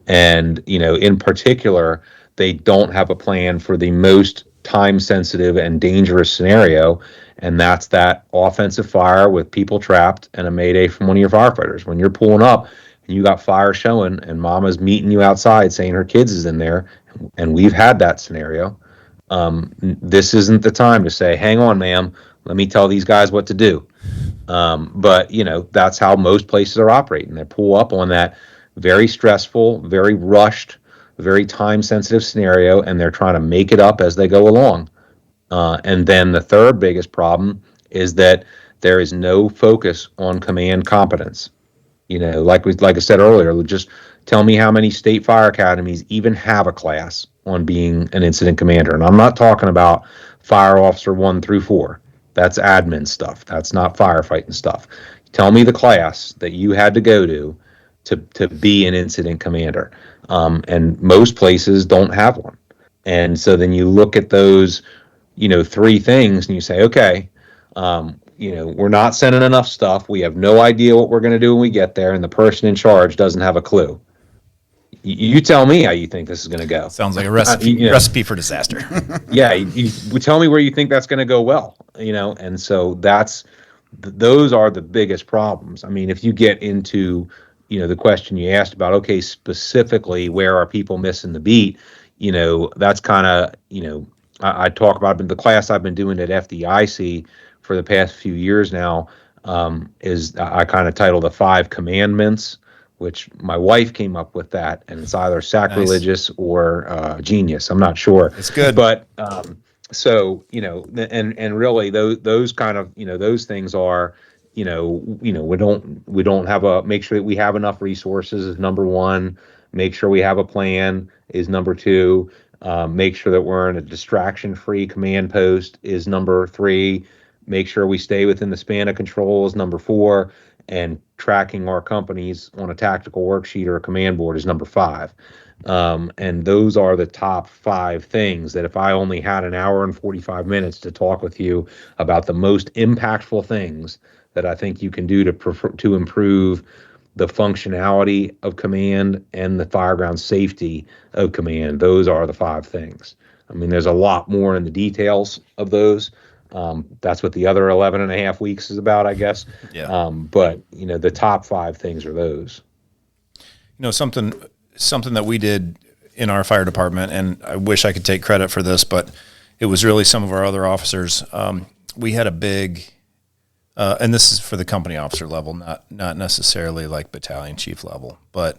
And, in particular, they don't have a plan for the most time sensitive and dangerous scenario. And that's that offensive fire with people trapped and a mayday from one of your firefighters. When you're pulling up and you got fire showing and mama's meeting you outside saying her kids is in there, and we've had that scenario. This isn't the time to say, "Hang on, ma'am, let me tell these guys what to do." But that's how most places are operating. They pull up on that very stressful, very rushed, very time sensitive scenario, and they're trying to make it up as they go along. And then the third biggest problem is that there is no focus on command competence. Like I said earlier, just tell me how many state fire academies even have a class on being an incident commander. And I'm not talking about fire officer 1 through 4. That's admin stuff. That's not firefighting stuff. Tell me the class that you had to go to be an incident commander. And most places don't have one. And so then you look at those, three things and you say, okay, we're not sending enough stuff. We have no idea what we're going to do when we get there. And the person in charge doesn't have a clue. You tell me how you think this is going to go. Sounds like a recipe recipe for disaster. Yeah, you tell me where you think that's going to go well, and so those are the biggest problems. I mean, if you get into, the question you asked about, okay, specifically where are people missing the beat, that's kind of, I talk about the class I've been doing at FDIC for the past few years now, is I kind of titled the 5 commandments, which my wife came up with that, and it's either sacrilegious or genius. I'm not sure. It's good. But so, and really those kind of, those things are, we don't have make sure that we have enough resources is number one. Make sure we have a plan is number two. Make sure that we're in a distraction-free command post is number 3. Make sure we stay within the span of control is number 4. And tracking our companies on a tactical worksheet or a command board is number 5. And those are the top 5 things that if I only had an hour and 45 minutes to talk with you about the most impactful things that I think you can do to improve the functionality of command and the fireground safety of command, those are the 5 things. I mean, there's a lot more in the details of those. That's what the other 11 and a half weeks is about, I guess. Yeah. But the top 5 things are those. Something that we did in our fire department, and I wish I could take credit for this, but it was really some of our other officers. We had a big, and this is for the company officer level, not necessarily like battalion chief level, but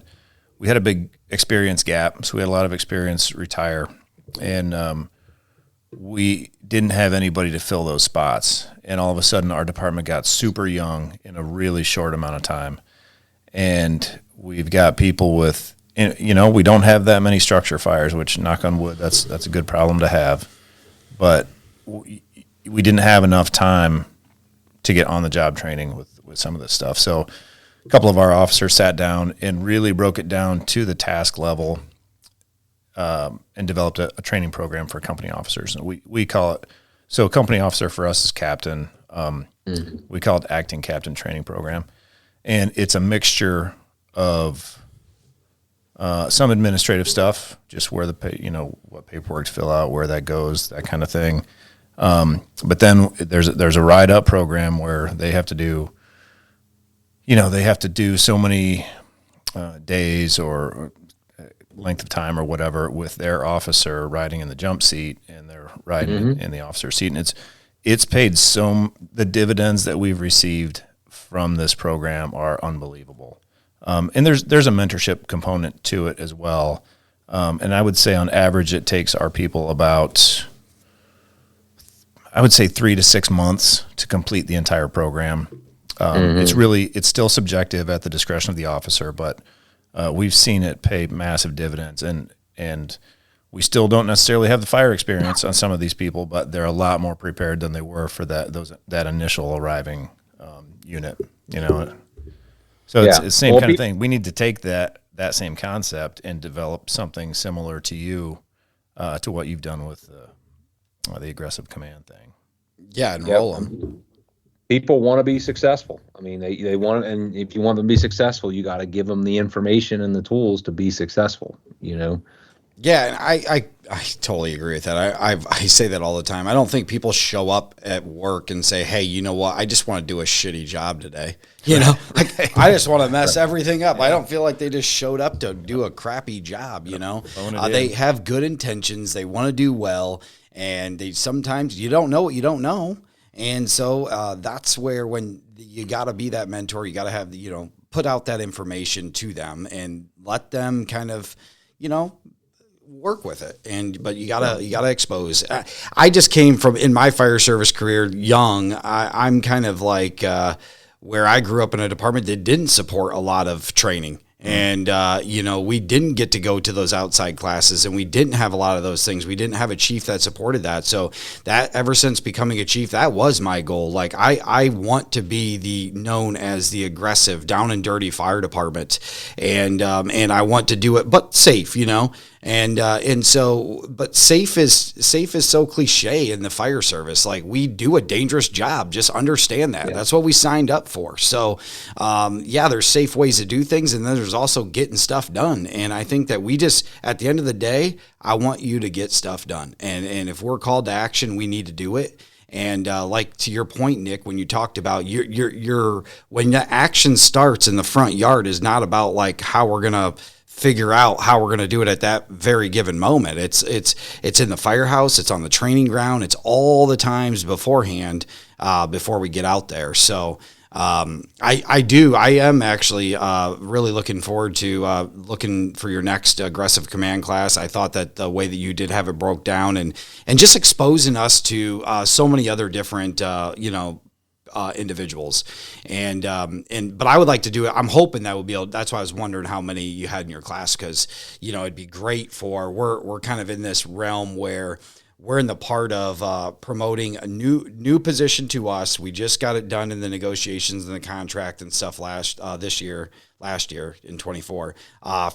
we had a big experience gap. So we had a lot of experience retire, and we didn't have anybody to fill those spots. And all of a sudden our department got super young in a really short amount of time. And we've got people with, we don't have that many structure fires, which, knock on wood, that's a good problem to have. But we didn't have enough time to get on the job training with some of this stuff. So a couple of our officers sat down and really broke it down to the task level, and developed a training program for company officers. And we call it, so a company officer for us is captain. We call it acting captain training program. And it's a mixture of some administrative stuff, just where what paperwork to fill out, where that goes, that kind of thing. But then there's a ride up program where they have to do, so many days or length of time or whatever with their officer riding in the jump seat, and they're riding in the officer's seat. And it's paid the dividends that we've received from this program are unbelievable. And there's a mentorship component to it as well. And I would say on average, it takes our people about, I would say 3 to 6 months to complete the entire program. It's still subjective at the discretion of the officer, but we've seen it pay massive dividends, and we still don't necessarily have the fire experience on some of these people, but they're a lot more prepared than they were for that initial arriving unit. So it's the same kind of thing. We need to take that same concept and develop something similar to you, to what you've done with the aggressive command thing. Yeah, and roll them. People want to be successful. I mean, they want, and if you want them to be successful, you got to give them the information and the tools to be successful. Yeah, and I totally agree with that. I say that all the time. I don't think people show up at work and say, "Hey, you know what? I just want to do a shitty job today." I just want to mess everything up. I don't feel like they just showed up to do a crappy job. They have good intentions. They want to do well, and sometimes you don't know what you don't know. And so that's where, when you got to be that mentor, you got to have, put out that information to them and let them kind of, work with it. But you gotta expose. I just came from, in my fire service career, young. I'm kind of like where I grew up in a department that didn't support a lot of training. And, we didn't get to go to those outside classes, and we didn't have a lot of those things. We didn't have a chief that supported that. So that, ever since becoming a chief, that was my goal. Like, I want to be known as the aggressive, down and dirty fire department. And I want to do it, but safe, And so, but safe is so cliche in the fire service. Like, we do a dangerous job. Just understand that. Yeah. That's what we signed up for. So, yeah, there's safe ways to do things, and then there's also getting stuff done. And I think that we just, at the end of the day, I want you to get stuff done. And if we're called to action, we need to do it. And like, to your point, Nick, when you talked about your when the action starts in the front yard is not about like how we're gonna figure out how we're going to do it at that very given moment. It's in the firehouse, it's on the training ground, it's all the times beforehand, before we get out there. So I am actually really looking forward to looking for your next aggressive command class. I thought that the way that you did have it broke down, and just exposing us to so many other different individuals, but I would like to do it. I'm hoping that we'll be able. That's why I was wondering how many you had in your class, because it'd be great for we're kind of in this realm where we're in the part of promoting a new position to us. We just got it done in the negotiations and the contract and stuff last year in 24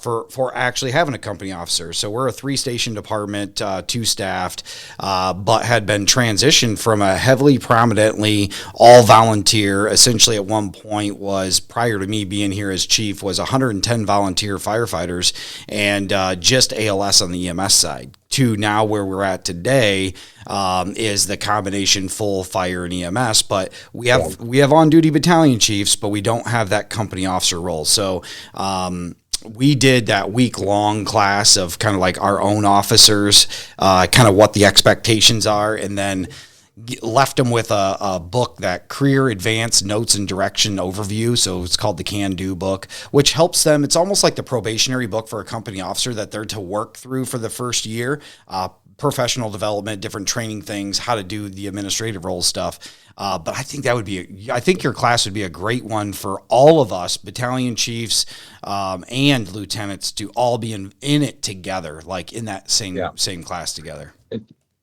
for actually having a company officer. So we're a 3-station department, 2 staffed, but had been transitioned from a heavily prominently all volunteer. Essentially, at one point, was, prior to me being here as chief, was 110 volunteer firefighters and just ALS on the EMS side, to now where we're at today, is the combination full fire and EMS. But we have on-duty battalion chiefs, but we don't have that company officer role. So we did that week-long class of kind of like our own officers, kind of what the expectations are, and then left them with a book, that career advanced notes and direction overview. So it's called the Can Do book, which helps them. It's almost like the probationary book for a company officer that they're to work through for the first year, professional development, different training things, how to do the administrative role stuff. But I think I think your class would be a great one for all of us, battalion chiefs and lieutenants, to all be in it together, like in that same class together.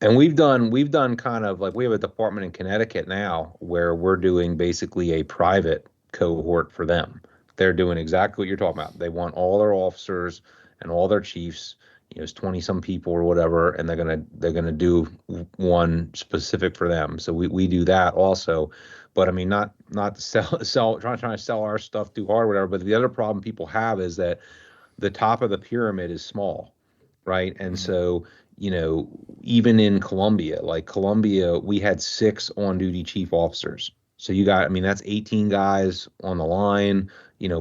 And we've done kind of like, we have a department in Connecticut now where we're doing basically a private cohort for them. They're doing exactly what you're talking about. They want all their officers and all their chiefs, it's 20 some people or whatever, and they're gonna do one specific for them. So we do that also. But I mean, not to trying to sell our stuff too hard or whatever. But the other problem people have is that the top of the pyramid is small, right? And so, even in Columbia, we had 6 on-duty chief officers. So that's 18 guys on the line,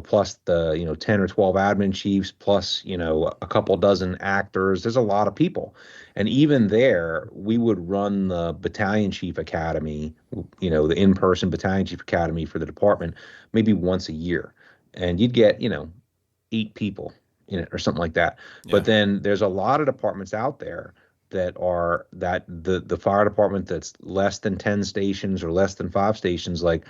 plus the, 10 or 12 admin chiefs, plus, a couple dozen actors. There's a lot of people. And even there, we would run the battalion chief academy, the in-person battalion chief academy for the department, maybe once a year. And you'd get, 8 people in it or something like that. Yeah. But then there's a lot of departments out there that the fire department that's less than 10 stations or less than 5 stations, like,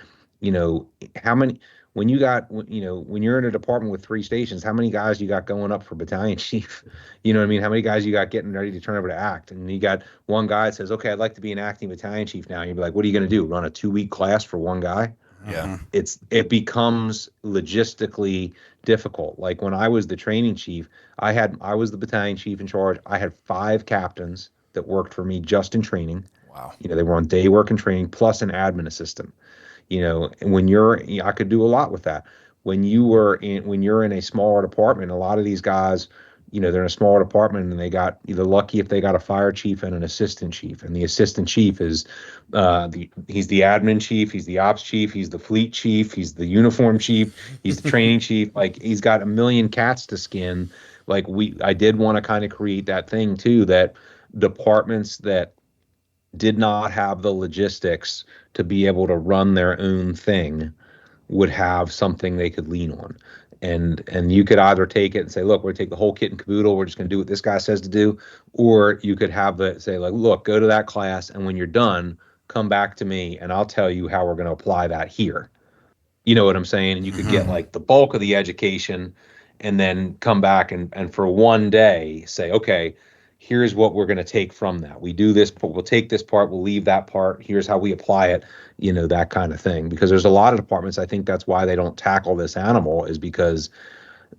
how many, when you're in a department with 3 stations, how many guys you got going up for battalion chief? You know what I mean? How many guys you got getting ready to turn over to act? And you got one guy that says, okay, I'd like to be an acting battalion chief now. And you'd be like, what are you going to do? Run a 2-week class for one guy? Yeah. It becomes logistically difficult. Like, when I was the training chief, I was the battalion chief in charge. I had 5 captains that worked for me just in training. Wow. They were on day work and training, plus an admin assistant. And I could do a lot with that. When you're in a smaller department, a lot of these guys, they're in a smaller department, and they're lucky if they got a fire chief and an assistant chief. And the assistant chief is he's the admin chief, he's the ops chief, he's the fleet chief, he's the uniform chief, he's the training chief. Like, he's got a million cats to skin. Like, I did want to kind of create that thing too, that departments that did not have the logistics to be able to run their own thing would have something they could lean on. And you could either take it and say, look, we're going to take the whole kit and caboodle, we're just going to do what this guy says to do. Or you could have say, like, look, go to that class, and when you're done, come back to me, and I'll tell you how we're going to apply that here. You know what I'm saying? And you could get like the bulk of the education, and then come back and for one day say, okay, here's what we're going to take from that. We do this, we'll take this part, we'll leave that part. Here's how we apply it, that kind of thing. Because there's a lot of departments, I think that's why they don't tackle this animal, is because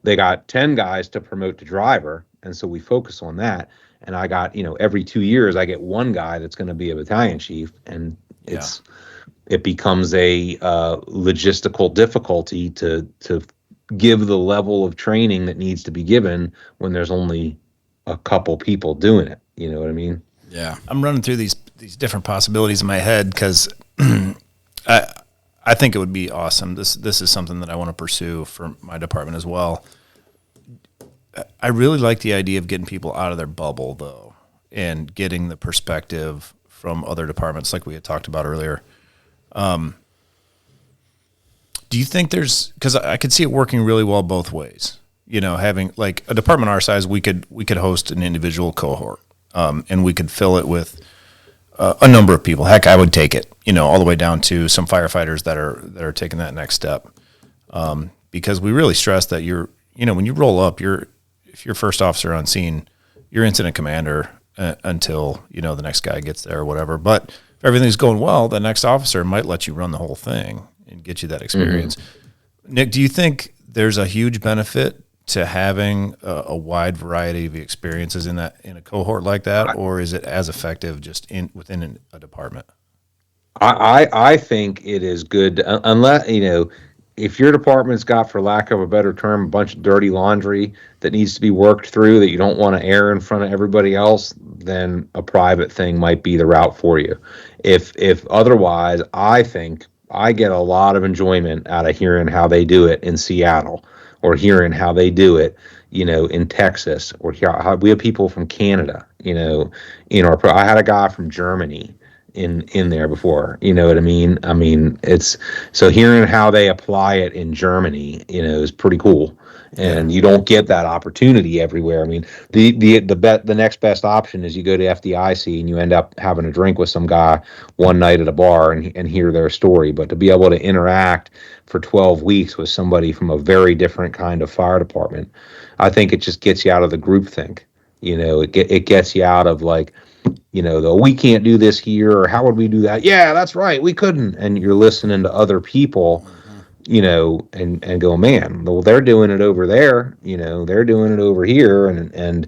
they got 10 guys to promote to driver, And so we focus on that. And I got, every 2 years I get one guy that's going to be a battalion chief, and Yeah. it becomes a logistical difficulty to give the level of training that needs to be given when there's only a couple people doing it. You know what I mean? Yeah. I'm running through these different possibilities in my head because I think it would be awesome. This is something that I want to pursue for my department as well. I really like the idea of getting people out of their bubble, though, and getting the perspective from other departments, like we had talked about earlier. Do you think because I could see it working really well both ways? Having like a department our size, we could host an individual cohort, and we could fill it with a number of people. Heck, I would take it, all the way down to some firefighters that are taking that next step. Because we really stress that when you roll up, if you're first officer on scene, you're incident commander until, the next guy gets there or whatever. But if everything's going well, the next officer might let you run the whole thing and get you that experience. Mm-hmm. Nick, do you think there's a huge benefit to having a wide variety of experiences in a cohort like that, or is it as effective just within a department? I think it is good, unless if your department's got, for lack of a better term, a bunch of dirty laundry that needs to be worked through that you don't want to air in front of everybody else, then a private thing might be the route for you. If otherwise, I think I get a lot of enjoyment out of hearing how they do it in Seattle, or hearing how they do it, in Texas, or how we have people from Canada, I had a guy from Germany in there before, you know what I mean? I mean, it's so hearing how they apply it in Germany, is pretty cool. And you don't get that opportunity everywhere. I mean, the next best option is you go to FDIC and you end up having a drink with some guy one night at a bar and hear their story. But to be able to interact for 12 weeks with somebody from a very different kind of fire department, I think it just gets you out of the groupthink. It gets you out of like, we can't do this here, or how would we do that? Yeah, that's right, we couldn't. And you're listening to other people, and go, man, well, they're doing it over there, they're doing it over here. And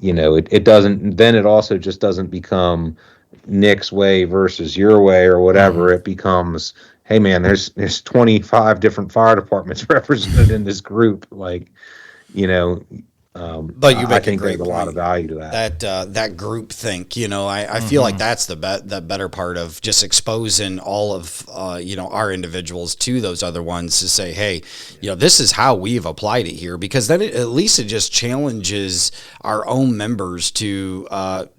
it doesn't, then it also just doesn't become Nick's way versus your way or whatever. It becomes, hey man, there's 25 different fire departments represented in this group. Like, But you make I think a great there's a lot of value to that. That group think, I feel like that's the better part of just exposing all of our individuals to those other ones to say, hey, this is how we've applied it here, because then at least it just challenges our own members to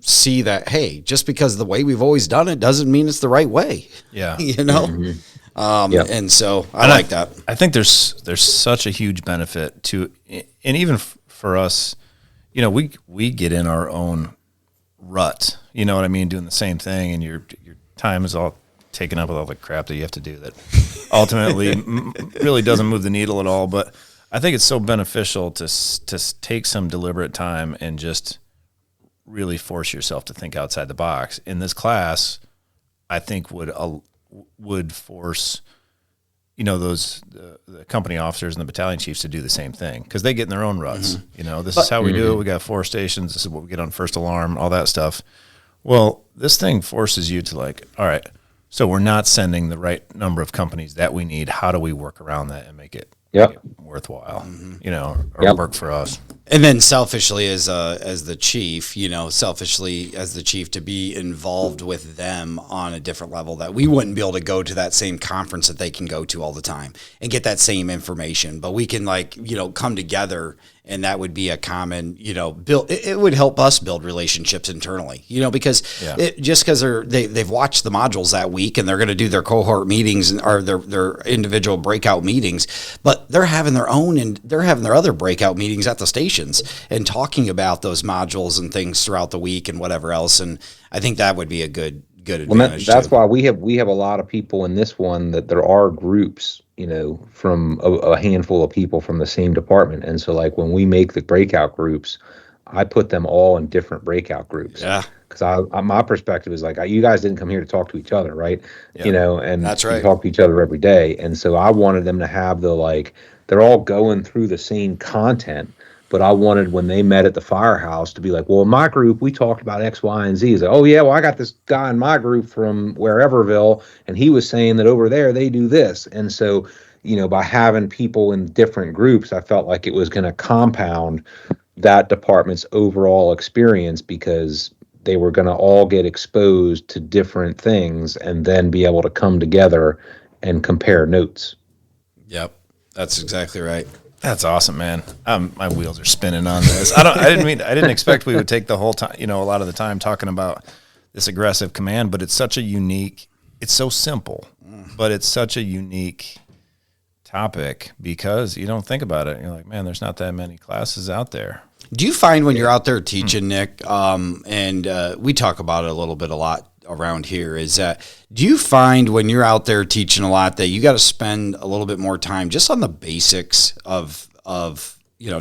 see that, hey, just because the way we've always done it doesn't mean it's the right way. Yeah. Yep. And so I like that. I think there's such a huge benefit to, and even for us, we get in our own rut, you know what I mean, doing the same thing, and your time is all taken up with all the crap that you have to do that ultimately really doesn't move the needle at all. But I think it's so beneficial to take some deliberate time and just really force yourself to think outside the box. In this class, I think would force the company officers and the battalion chiefs to do the same thing, because they get in their own ruts. This is how we do it. We got 4 stations. This is what we get on first alarm, all that stuff. Well, this thing forces you to like, all right, so we're not sending the right number of companies that we need. How do we work around that and make it worthwhile, or work for us? And then selfishly as the chief, to be involved with them on a different level, that we wouldn't be able to go to that same conference that they can go to all the time and get that same information. But we can come together, and that would be a common, build. It would help us build relationships internally, because just because they've watched the modules that week and they're going to do their cohort meetings or their individual breakout meetings, but they're having their own and they're having their other breakout meetings at the stations and talking about those modules and things throughout the week and whatever else. And I think that would be a good advantage. That's why we have a lot of people in this one, that there are groups, from a handful of people from the same department. And so like when we make the breakout groups, I put them all in different breakout groups. Yeah. Because my perspective is like, you guys didn't come here to talk to each other, right? Yeah. And that's right. You talk to each other every day. And so I wanted them to have they're all going through the same content, But I wanted, when they met at the firehouse, to be like, well, in my group, we talked about X, Y, and Z. He's like, oh, yeah, well, I got this guy in my group from whereverville, and he was saying that over there they do this. And so, by having people in different groups, I felt like it was going to compound that department's overall experience, because they were going to all get exposed to different things and then be able to come together and compare notes. Yep, that's exactly right. That's awesome, man. My wheels are spinning on this. I didn't expect we would take the whole time, a lot of the time talking about this aggressive command, but it's so simple, but it's such a unique topic because you don't think about it. You're like, man, there's not that many classes out there. Do you find when you're out there teaching, Nick, and we talk about it a lot around here, is that do you find when you're out there teaching a lot that you got to spend a little bit more time just on the basics of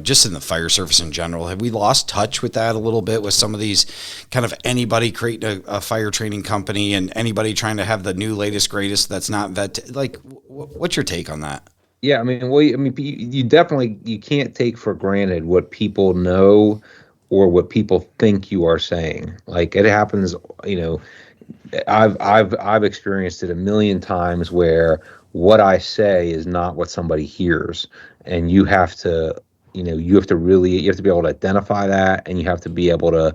just in the fire service in general? Have we lost touch with that a little bit with some of these kind of anybody creating a fire training company and anybody trying to have the new latest greatest that's not what's your take on that? Yeah, you definitely, you can't take for granted what people know or what people think you are saying. Like, it happens, I've experienced it a million times where what I say is not what somebody hears, and you have to be able to identify that, and you have to be able to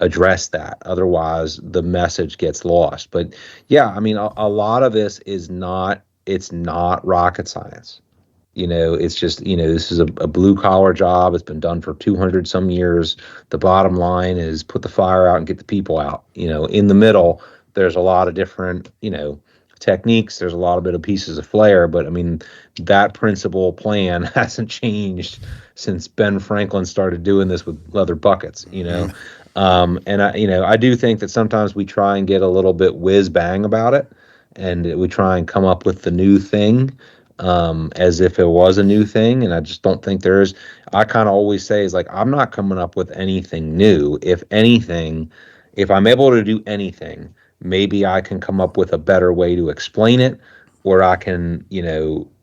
address that. Otherwise, the message gets lost. But yeah, a lot of this is not, it's not rocket science. It's just, this is a blue collar job. It's been done for 200 some years. The bottom line is put the fire out and get the people out. In the middle, there's a lot of different, techniques. There's a lot of bit of pieces of flair, but that principal plan hasn't changed since Ben Franklin started doing this with leather buckets, and I do think that sometimes we try and get a little bit whiz bang about it, and we try and come up with the new thing, as if it was a new thing. And I just don't think I kind of always say is like, I'm not coming up with anything new. If anything, if I'm able to do anything, maybe I can come up with a better way to explain it, or I can,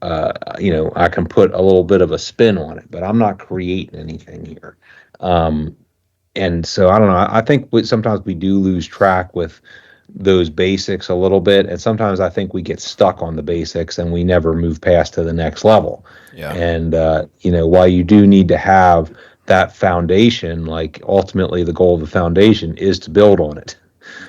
I can put a little bit of a spin on it, but I'm not creating anything here. And so I don't know. I think sometimes we do lose track with those basics a little bit, and sometimes I think we get stuck on the basics and we never move past to the next level. Yeah. And while you do need to have that foundation, like ultimately the goal of the foundation is to build on it.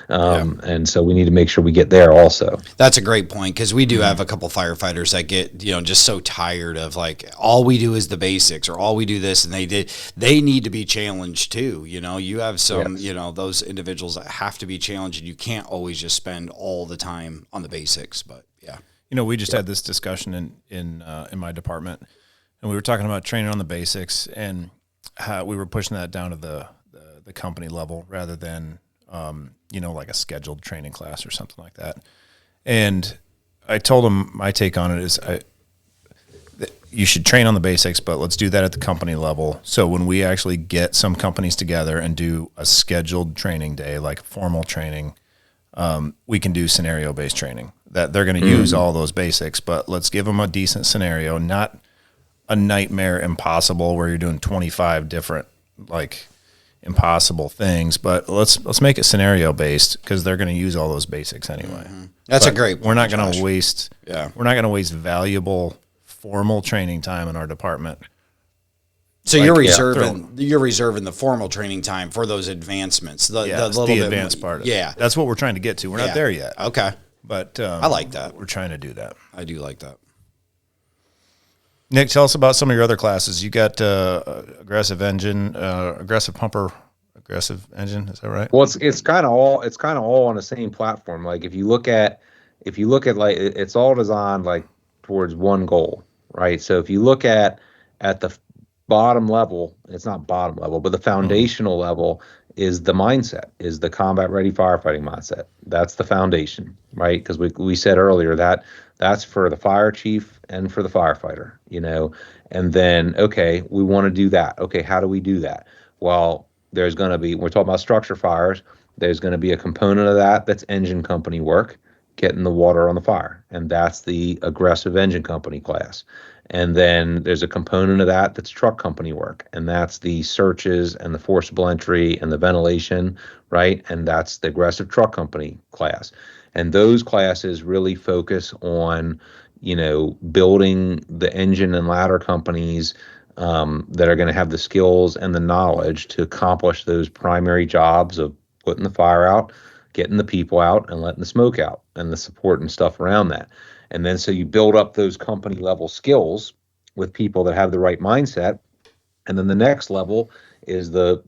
And so we need to make sure we get there also. That's a great point, because we do have a couple firefighters that get, just so tired of like, all we do is the basics, or all we do this, and they need to be challenged too. You have some, Yes. Those individuals that have to be challenged, and you can't always just spend all the time on the basics, but yeah. We just had this discussion in my department, and we were talking about training on the basics, and how we were pushing that down to the company level rather than, like a scheduled training class or something like that. And I told him my take on it is you should train on the basics, but let's do that at the company level. So when we actually get some companies together and do a scheduled training day, like formal training, we can do scenario-based training that they're going to use all those basics, but let's give them a decent scenario, not a nightmare impossible where you're doing 25 different, impossible things, but let's make it scenario based, because they're going to use all those basics anyway. That's but a great point, we're not going Josh. to waste we're not going to waste valuable formal training time in our department. So you're reserving the formal training time for those advancements, the little bit advanced part of it. Yeah, That's what we're trying to get to. We're not there yet. Okay, But I like that. We're trying to do that. I do like that. Nick, tell us about some of your other classes. You got aggressive engine, aggressive pumper, aggressive engine. Is that right? Well, it's kind of all on the same platform. Like if you look at like, it's all designed like towards one goal, right? So if you look at the bottom level, it's not bottom level, but the foundational level is the mindset, is the combat ready firefighting mindset. That's the foundation, right? Because we said earlier that that's for the fire chief and for the firefighter, and then, okay, we want to do that. Okay, how do we do that? Well, we're talking about structure fires. There's going to be a component of that that's engine company work. getting the water on the fire, and that's the aggressive engine company class. And then there's a component of that that's truck company work, and that's the searches and the forcible entry and the ventilation, right? And that's the aggressive truck company class. And those classes really focus on, building the engine and ladder companies that are going to have the skills and the knowledge to accomplish those primary jobs of putting the fire out, getting the people out, and letting the smoke out, and the support and stuff around that. And then so you build up those company level skills with people that have the right mindset. And then the next level is the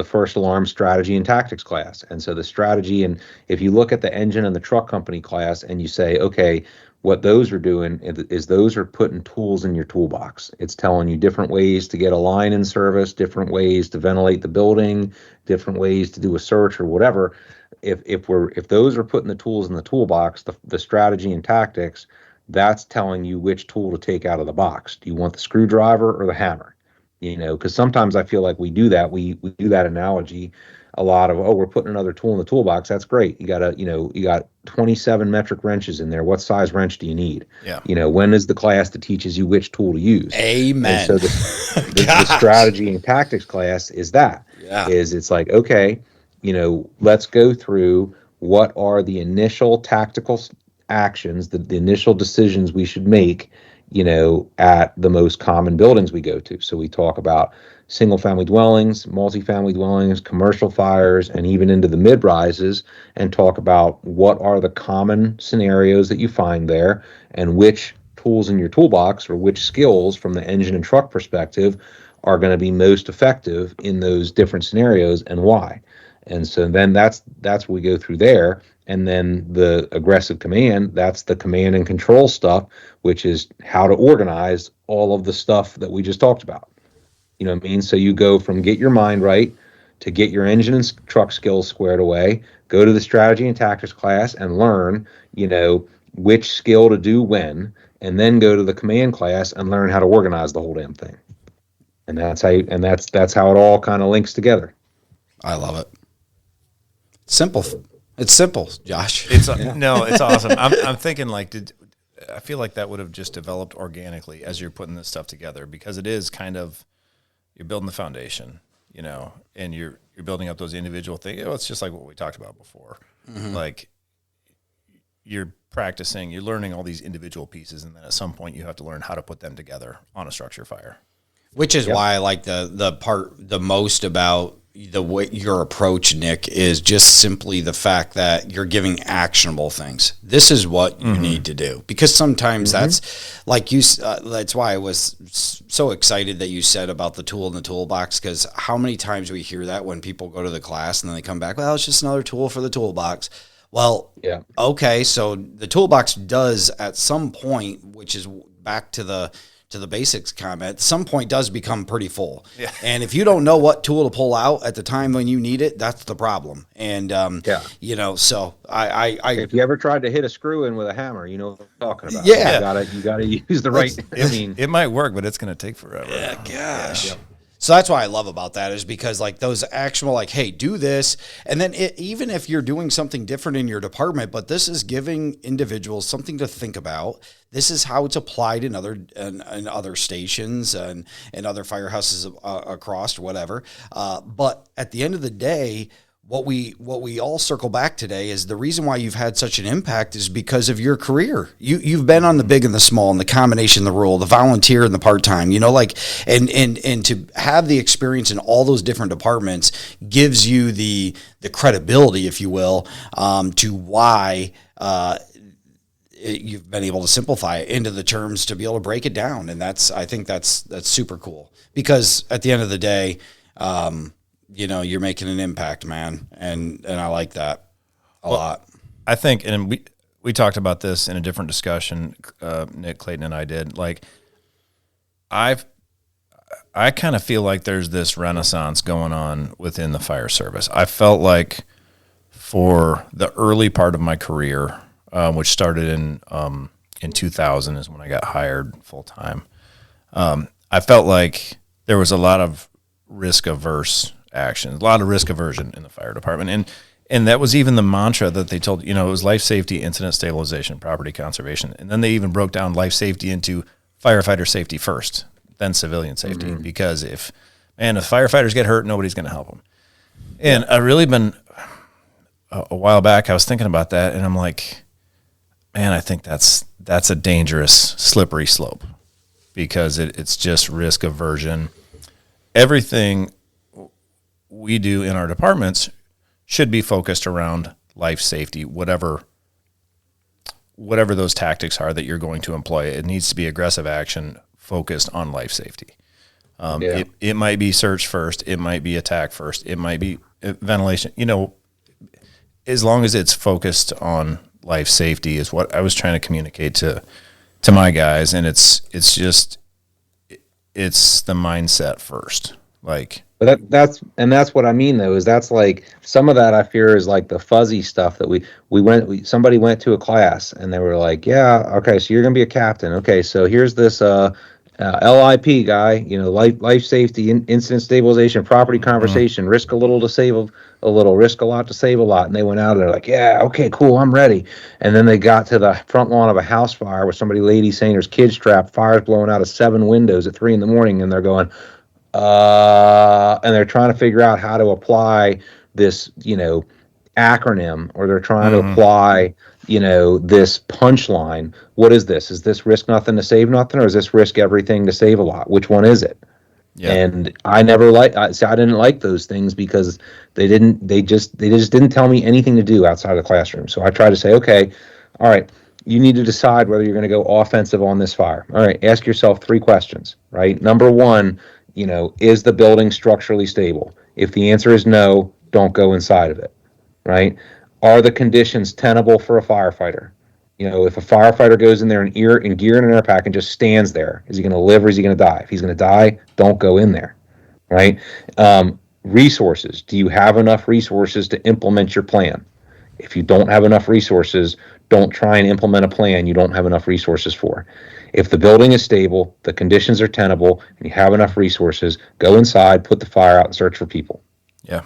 first alarm strategy and tactics class. And so the strategy, and if you look at the engine and the truck company class and you say, okay, what those are doing is those are putting tools in your toolbox. It's telling you different ways to get a line in service, different ways to ventilate the building, different ways to do a search or whatever. If those are putting the tools in the toolbox, the strategy and tactics, that's telling you which tool to take out of the box. Do you want the screwdriver or the hammer? Because sometimes I feel like we do that. We do that analogy a lot of, oh, we're putting another tool in the toolbox. That's great. You got 27 metric wrenches in there. What size wrench do you need? Yeah. When is the class that teaches you which tool to use? Amen. And so the strategy and tactics class is that. Yeah. It's like, okay, let's go through what are the initial tactical actions, the initial decisions we should make, at the most common buildings we go to. So we talk about single family dwellings, multifamily dwellings, commercial fires, and even into the mid rises, and talk about what are the common scenarios that you find there and which tools in your toolbox or which skills from the engine and truck perspective are going to be most effective in those different scenarios and why. And so then that's what we go through there. And then the aggressive command, that's the command and control stuff, which is how to organize all of the stuff that we just talked about. You know what I mean? So you go from get your mind right to get your engine and truck skills squared away, go to the strategy and tactics class and learn, which skill to do when, and then go to the command class and learn how to organize the whole damn thing. And that's how it all kind of links together. I love it. Simple. It's simple, Josh. No, it's awesome. I'm thinking I feel like that would have just developed organically as you're putting this stuff together, because it is kind of, you're building the foundation, and you're building up those individual things. It's just like what we talked about before. Mm-hmm. Like you're practicing, you're learning all these individual pieces, and then at some point you have to learn how to put them together on a structure fire. Which is why I like the part the most about the way your approach, Nick, is just simply the fact that you're giving actionable things. This is what you need to do, because sometimes that's like you. That's why I was so excited that you said about the tool in the toolbox, because how many times we hear that when people go to the class and then they come back, well, it's just another tool for the toolbox. Well, okay, so the toolbox does at some point, which is back to the basics comment, at some point does become pretty full. Yeah. And if you don't know what tool to pull out at the time when you need it, that's the problem. And, so I if you ever tried to hit a screw in with a hammer, you know what I'm talking about. Yeah. You gotta use the right, it might work, but it's going to take forever. Yeah, gosh. Yeah. So that's what I love about that, is because like those actionable, like, hey, do this. And then even if you're doing something different in your department, but this is giving individuals something to think about. This is how it's applied in other stations and other firehouses across or whatever. But at the end of the day, what we all circle back today is the reason why you've had such an impact is because of your career. You've been on the big and the small and the combination, the rural, the volunteer and the part-time, and to have the experience in all those different departments gives you the credibility, if you will, to why, you've been able to simplify it into the terms to be able to break it down. And I think that's super cool, because at the end of the day, you're making an impact, man. And I like that a lot. I think, and we talked about this in a different discussion, Nick, Clayton, and I did. Like, I kind of feel like there's this renaissance going on within the fire service. I felt like for the early part of my career, which started in 2000 is when I got hired full time. I felt like there was a lot of risk averse action, a lot of risk aversion in the fire department. And that was even the mantra that they told, it was life safety, incident stabilization, property conservation. And then they even broke down life safety into firefighter safety first, then civilian safety. Because if firefighters get hurt, nobody's going to help them. And I really been, a while back, I was thinking about that, and I'm like, man, I think that's a dangerous, slippery slope, because it's just risk aversion. Everything we do in our departments should be focused around life safety, whatever those tactics are that you're going to employ. It needs to be aggressive action focused on life safety. It might be search first. It might be attack first. It might be ventilation. As long as it's focused on life safety is what I was trying to communicate to my guys. And it's the mindset first. Like, But that's what I mean though, is that's like some of that I fear is like the fuzzy stuff that somebody went to a class and they were like, yeah, okay, so you're gonna be a captain. Okay, so here's this LIP guy, life safety, incident stabilization, property conversation, risk a little to save a little, risk a lot to save a lot. And they went out and they're like, yeah, okay, cool, I'm ready. And then they got to the front lawn of a house fire with lady saying there's kids trapped, fire's blowing out of 7 windows at 3 a.m, and they're going, and they're trying to figure out how to apply this, acronym, or they're trying to apply, this punchline. What is this? Is this risk nothing to save nothing, or is this risk everything to save a lot? Which one is it? Yeah. And I didn't like those things because they just didn't tell me anything to do outside of the classroom. So I try to say, okay, all right, you need to decide whether you're going to go offensive on this fire. All right, ask yourself 3 questions, right? Number 1, is the building structurally stable? If the answer is no, don't go inside of it, right? Are the conditions tenable for a firefighter? If a firefighter goes in there in gear and an air pack and just stands there, is he going to live or is he going to die? If he's going to die, don't go in there, right? Resources. Do you have enough resources to implement your plan? If you don't have enough resources, don't try and implement a plan you don't have enough resources for. If the building is stable, the conditions are tenable, and you have enough resources, go inside, put the fire out, and search for people. Yeah.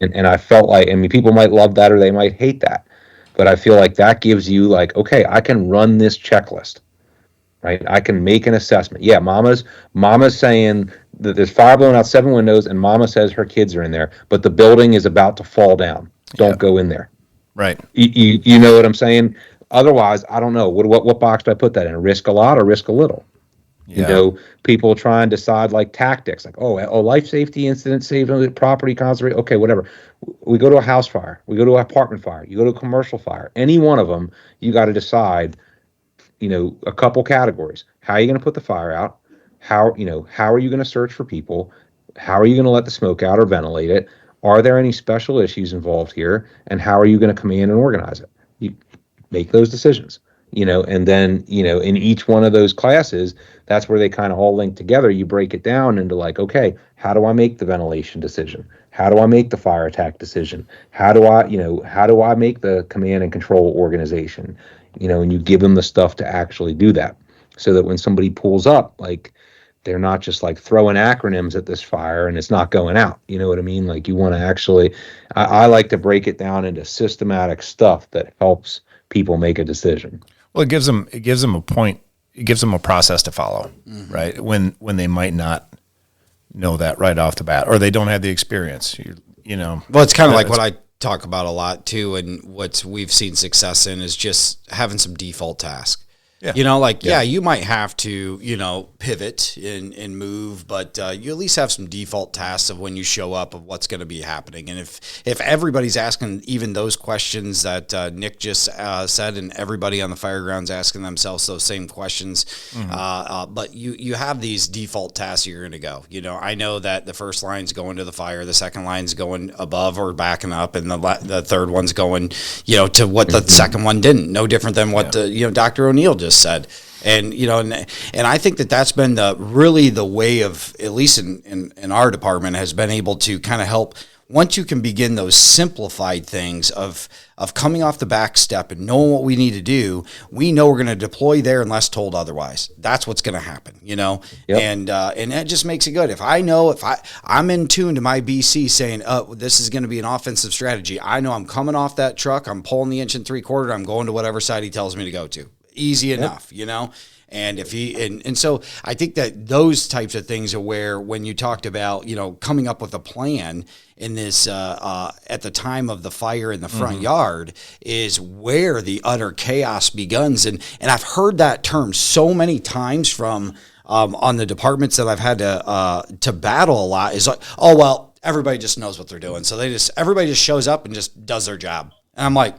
And I felt like, people might love that or they might hate that, but I feel like that gives you like, okay, I can run this checklist, right? I can make an assessment. Yeah, mama's saying that there's fire blowing out 7 windows, and mama says her kids are in there, but the building is about to fall down. Don't go in there. Right. You know what I'm saying? Otherwise, I don't know. What box do I put that in? Risk a lot or risk a little? Yeah. People try and decide like tactics, like, life safety, incident safety, property conservation. Okay, whatever. We go to a house fire. We go to an apartment fire. You go to a commercial fire. Any one of them, you got to decide, a couple categories. How are you going to put the fire out? How are you going to search for people? How are you going to let the smoke out or ventilate it? Are there any special issues involved here? And how are you going to command and organize it? You make those decisions, and then, in each one of those classes, that's where they kind of all link together. You break it down into like, okay, how do I make the ventilation decision? How do I make the fire attack decision? How do I make the command and control organization? And you give them the stuff to actually do that, so that when somebody pulls up, like, they're not just like throwing acronyms at this fire and it's not going out. You know what I mean? Like, you want to actually, I like to break it down into systematic stuff that helps people make a decision. Well, it gives them a point. It gives them a process to follow, right? When they might not know that right off the bat, or they don't have the experience, Well, it's kind of like what I talk about a lot too, and what we've seen success in is just having some default task. Yeah. You might have to, pivot and move, but you at least have some default tasks of when you show up of what's going to be happening. And if everybody's asking even those questions that Nick just said, and everybody on the fireground's asking themselves those same questions, but you have these default tasks you're going to go. I know that the first line's going to the fire, the second line's going above or backing up, and the third one's going, to what the second one didn't. No different than what Dr. O'Neill just said. And and I think that's been the way of, at least in our department, has been able to kind of help once you can begin those simplified things of coming off the back step and knowing what we need to do, we know we're going to deploy there unless told otherwise. That's what's going to happen, Yep. And that just makes it good. If I know, I'm in tune to my BC saying, oh, this is going to be an offensive strategy. I know I'm coming off that truck. I'm pulling the 1 3/4. I'm going to whatever side he tells me to go to. Easy enough, And if and so I think that those types of things are where, when you talked about, coming up with a plan in this, at the time of the fire in the front yard, is where the utter chaos begins. And I've heard that term so many times from, on the departments that I've had to battle a lot, is like, oh, well, everybody just knows what they're doing. So everybody just shows up and just does their job. And I'm like,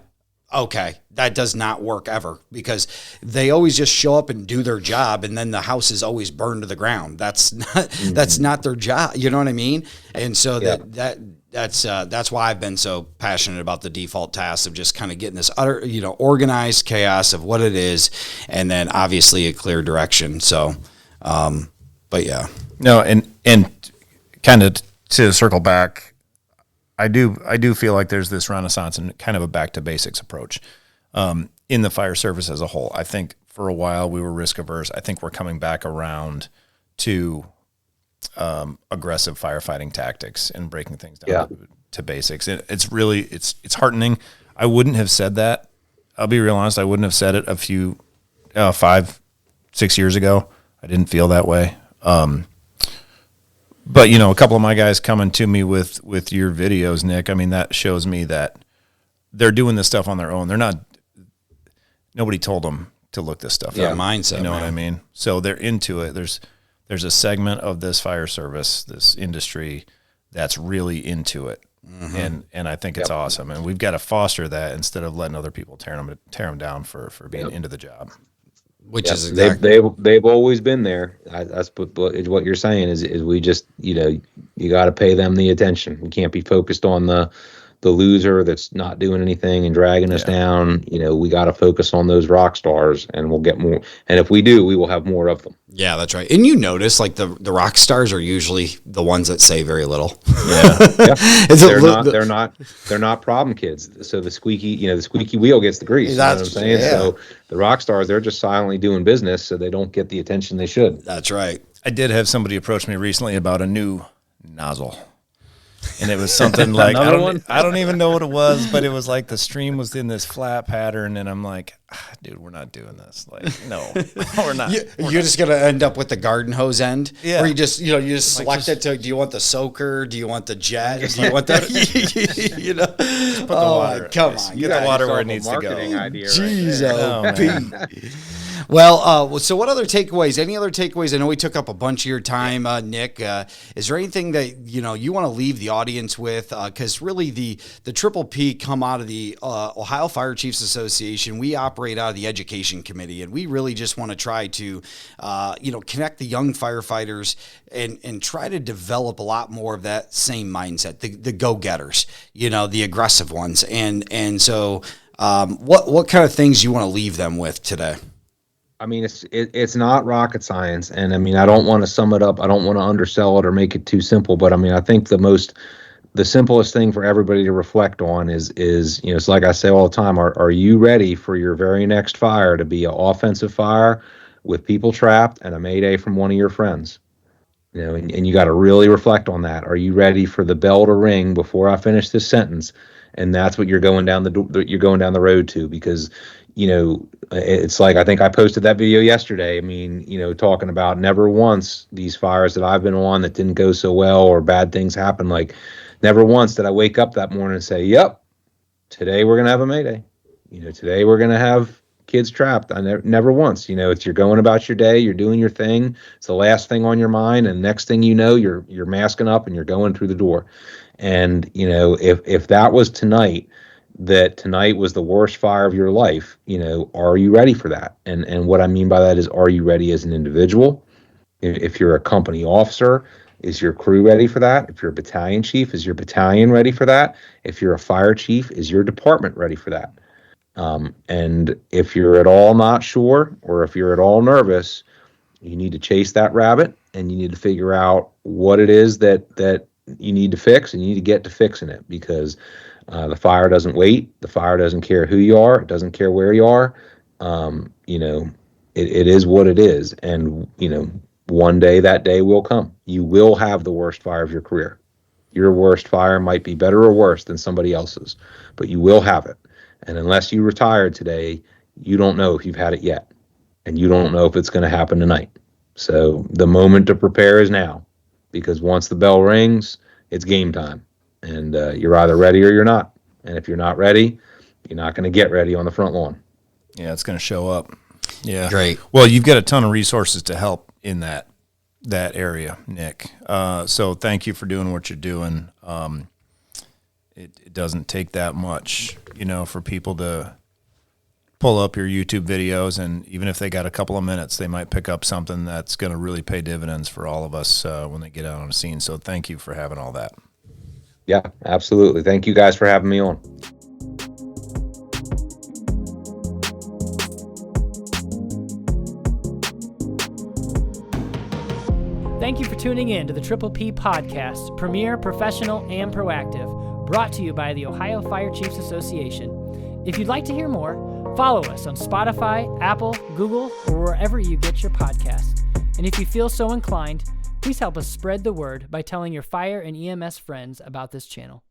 okay, that does not work ever, because they always just show up and do their job, and then the house is always burned to the ground. That's not their job. You know what I mean? And so that's why I've been so passionate about the default tasks of just kind of getting this utter, organized chaos of what it is, and then obviously a clear direction. So, but yeah, no, and kind of to circle back, I do feel like there's this renaissance and kind of a back to basics approach in the fire service as a whole. I think for a while we were risk averse. I think we're coming back around to aggressive firefighting tactics and breaking things down to basics. It's really it's heartening. I wouldn't have said that. I'll be real honest. I wouldn't have said it a few 5-6 years ago. I didn't feel that way. But, a couple of my guys coming to me with your videos, Nick, I mean, that shows me that they're doing this stuff on their own. Nobody told them to look this stuff up. Mindset. You know what I mean? So they're into it. There's a segment of this fire service, this industry, that's really into it. Mm-hmm. And I think it's awesome. And we've got to foster that instead of letting other people tear them down for being into the job. Which is exactly they've always been there. That's what you're saying is we just you got to pay them the attention. We can't be focused on the loser that's not doing anything and dragging us down. We got to focus on those rock stars, and we'll get more. And if we do, we will have more of them. Yeah, that's right. And notice, like, the rock stars are usually the ones that say very little. Yeah. They're not problem kids. So the squeaky wheel gets the grease. You know what I'm saying? Yeah. So the rock stars, they're just silently doing business, so they don't get the attention they should. That's right. I did have somebody approach me recently about a new nozzle. And it was something like, I don't even know what it was, but it was like the stream was in this flat pattern. And I'm like, dude, we're not doing this. Like, no, we're not. You're just going to end up with the garden hose end. Yeah. Where you just select it to, do you want the soaker? Do you want the jet? Do you want that? Put the water. Come on. Get the water where it needs to go. Jeez, Pete. Well, so what other takeaways? Any other takeaways? I know we took up a bunch of your time, Nick. Is there anything that you want to leave the audience with? Because really, the Triple P come out of the Ohio Fire Chiefs Association. We operate out of the Education Committee, and we really just want to try to, connect the young firefighters and try to develop a lot more of that same mindset, the go-getters, the aggressive ones, and so what kind of things you want to leave them with today? I mean, it's not rocket science, and I mean, I don't want to sum it up. I don't want to undersell it or make it too simple, but I mean, I think the simplest thing for everybody to reflect on is it's like I say all the time. Are you ready for your very next fire to be an offensive fire with people trapped and a mayday from one of your friends? And you got to really reflect on that. Are you ready for the bell to ring before I finish this sentence? And that's what you're going down the road to, because it's like, I think I posted that video yesterday. I mean, talking about never once these fires that I've been on that didn't go so well or bad things happen. Like, never once did I wake up that morning and say, yep, today we're going to have a mayday. Today we're going to have kids trapped. I never once, it's you're going about your day, you're doing your thing. It's the last thing on your mind. And next thing you know, you're masking up and you're going through the door. And, if that was tonight, that tonight was the worst fire of your life, are you ready for that? And what I mean by that is, are you ready as an individual? If you're a company officer, is your crew ready for that? If you're a battalion chief, is your battalion ready for that? If you're a fire chief, is your department ready for that? And if you're at all not sure, or if you're at all nervous, you need to chase that rabbit, and you need to figure out what it is that you need to fix, and you need to get to fixing it, because the fire doesn't wait. The fire doesn't care who you are. It doesn't care where you are. You know, it is what it is. And, you know, one day that day will come. You will have the worst fire of your career. Your worst fire might be better or worse than somebody else's, but you will have it. And unless you retired today, you don't know if you've had it yet. And you don't know if it's going to happen tonight. So the moment to prepare is now, because once the bell rings, it's game time. And you're either ready or you're not. And if you're not ready, you're not going to get ready on the front lawn. Yeah, it's going to show up. Yeah. Great. Well, you've got a ton of resources to help in that area, Nick. So thank you for doing what you're doing. It doesn't take that much, you know, for people to pull up your YouTube videos, and even if they got a couple of minutes, they might pick up something that's going to really pay dividends for all of us when they get out on the scene. So thank you for having all that. Yeah, absolutely. Thank you guys for having me on. Thank you for tuning in to the Triple P Podcast, premier, professional, and proactive, brought to you by the Ohio Fire Chiefs Association. If you'd like to hear more, follow us on Spotify, Apple, Google, or wherever you get your podcasts. And if you feel so inclined, please help us spread the word by telling your fire and EMS friends about this channel.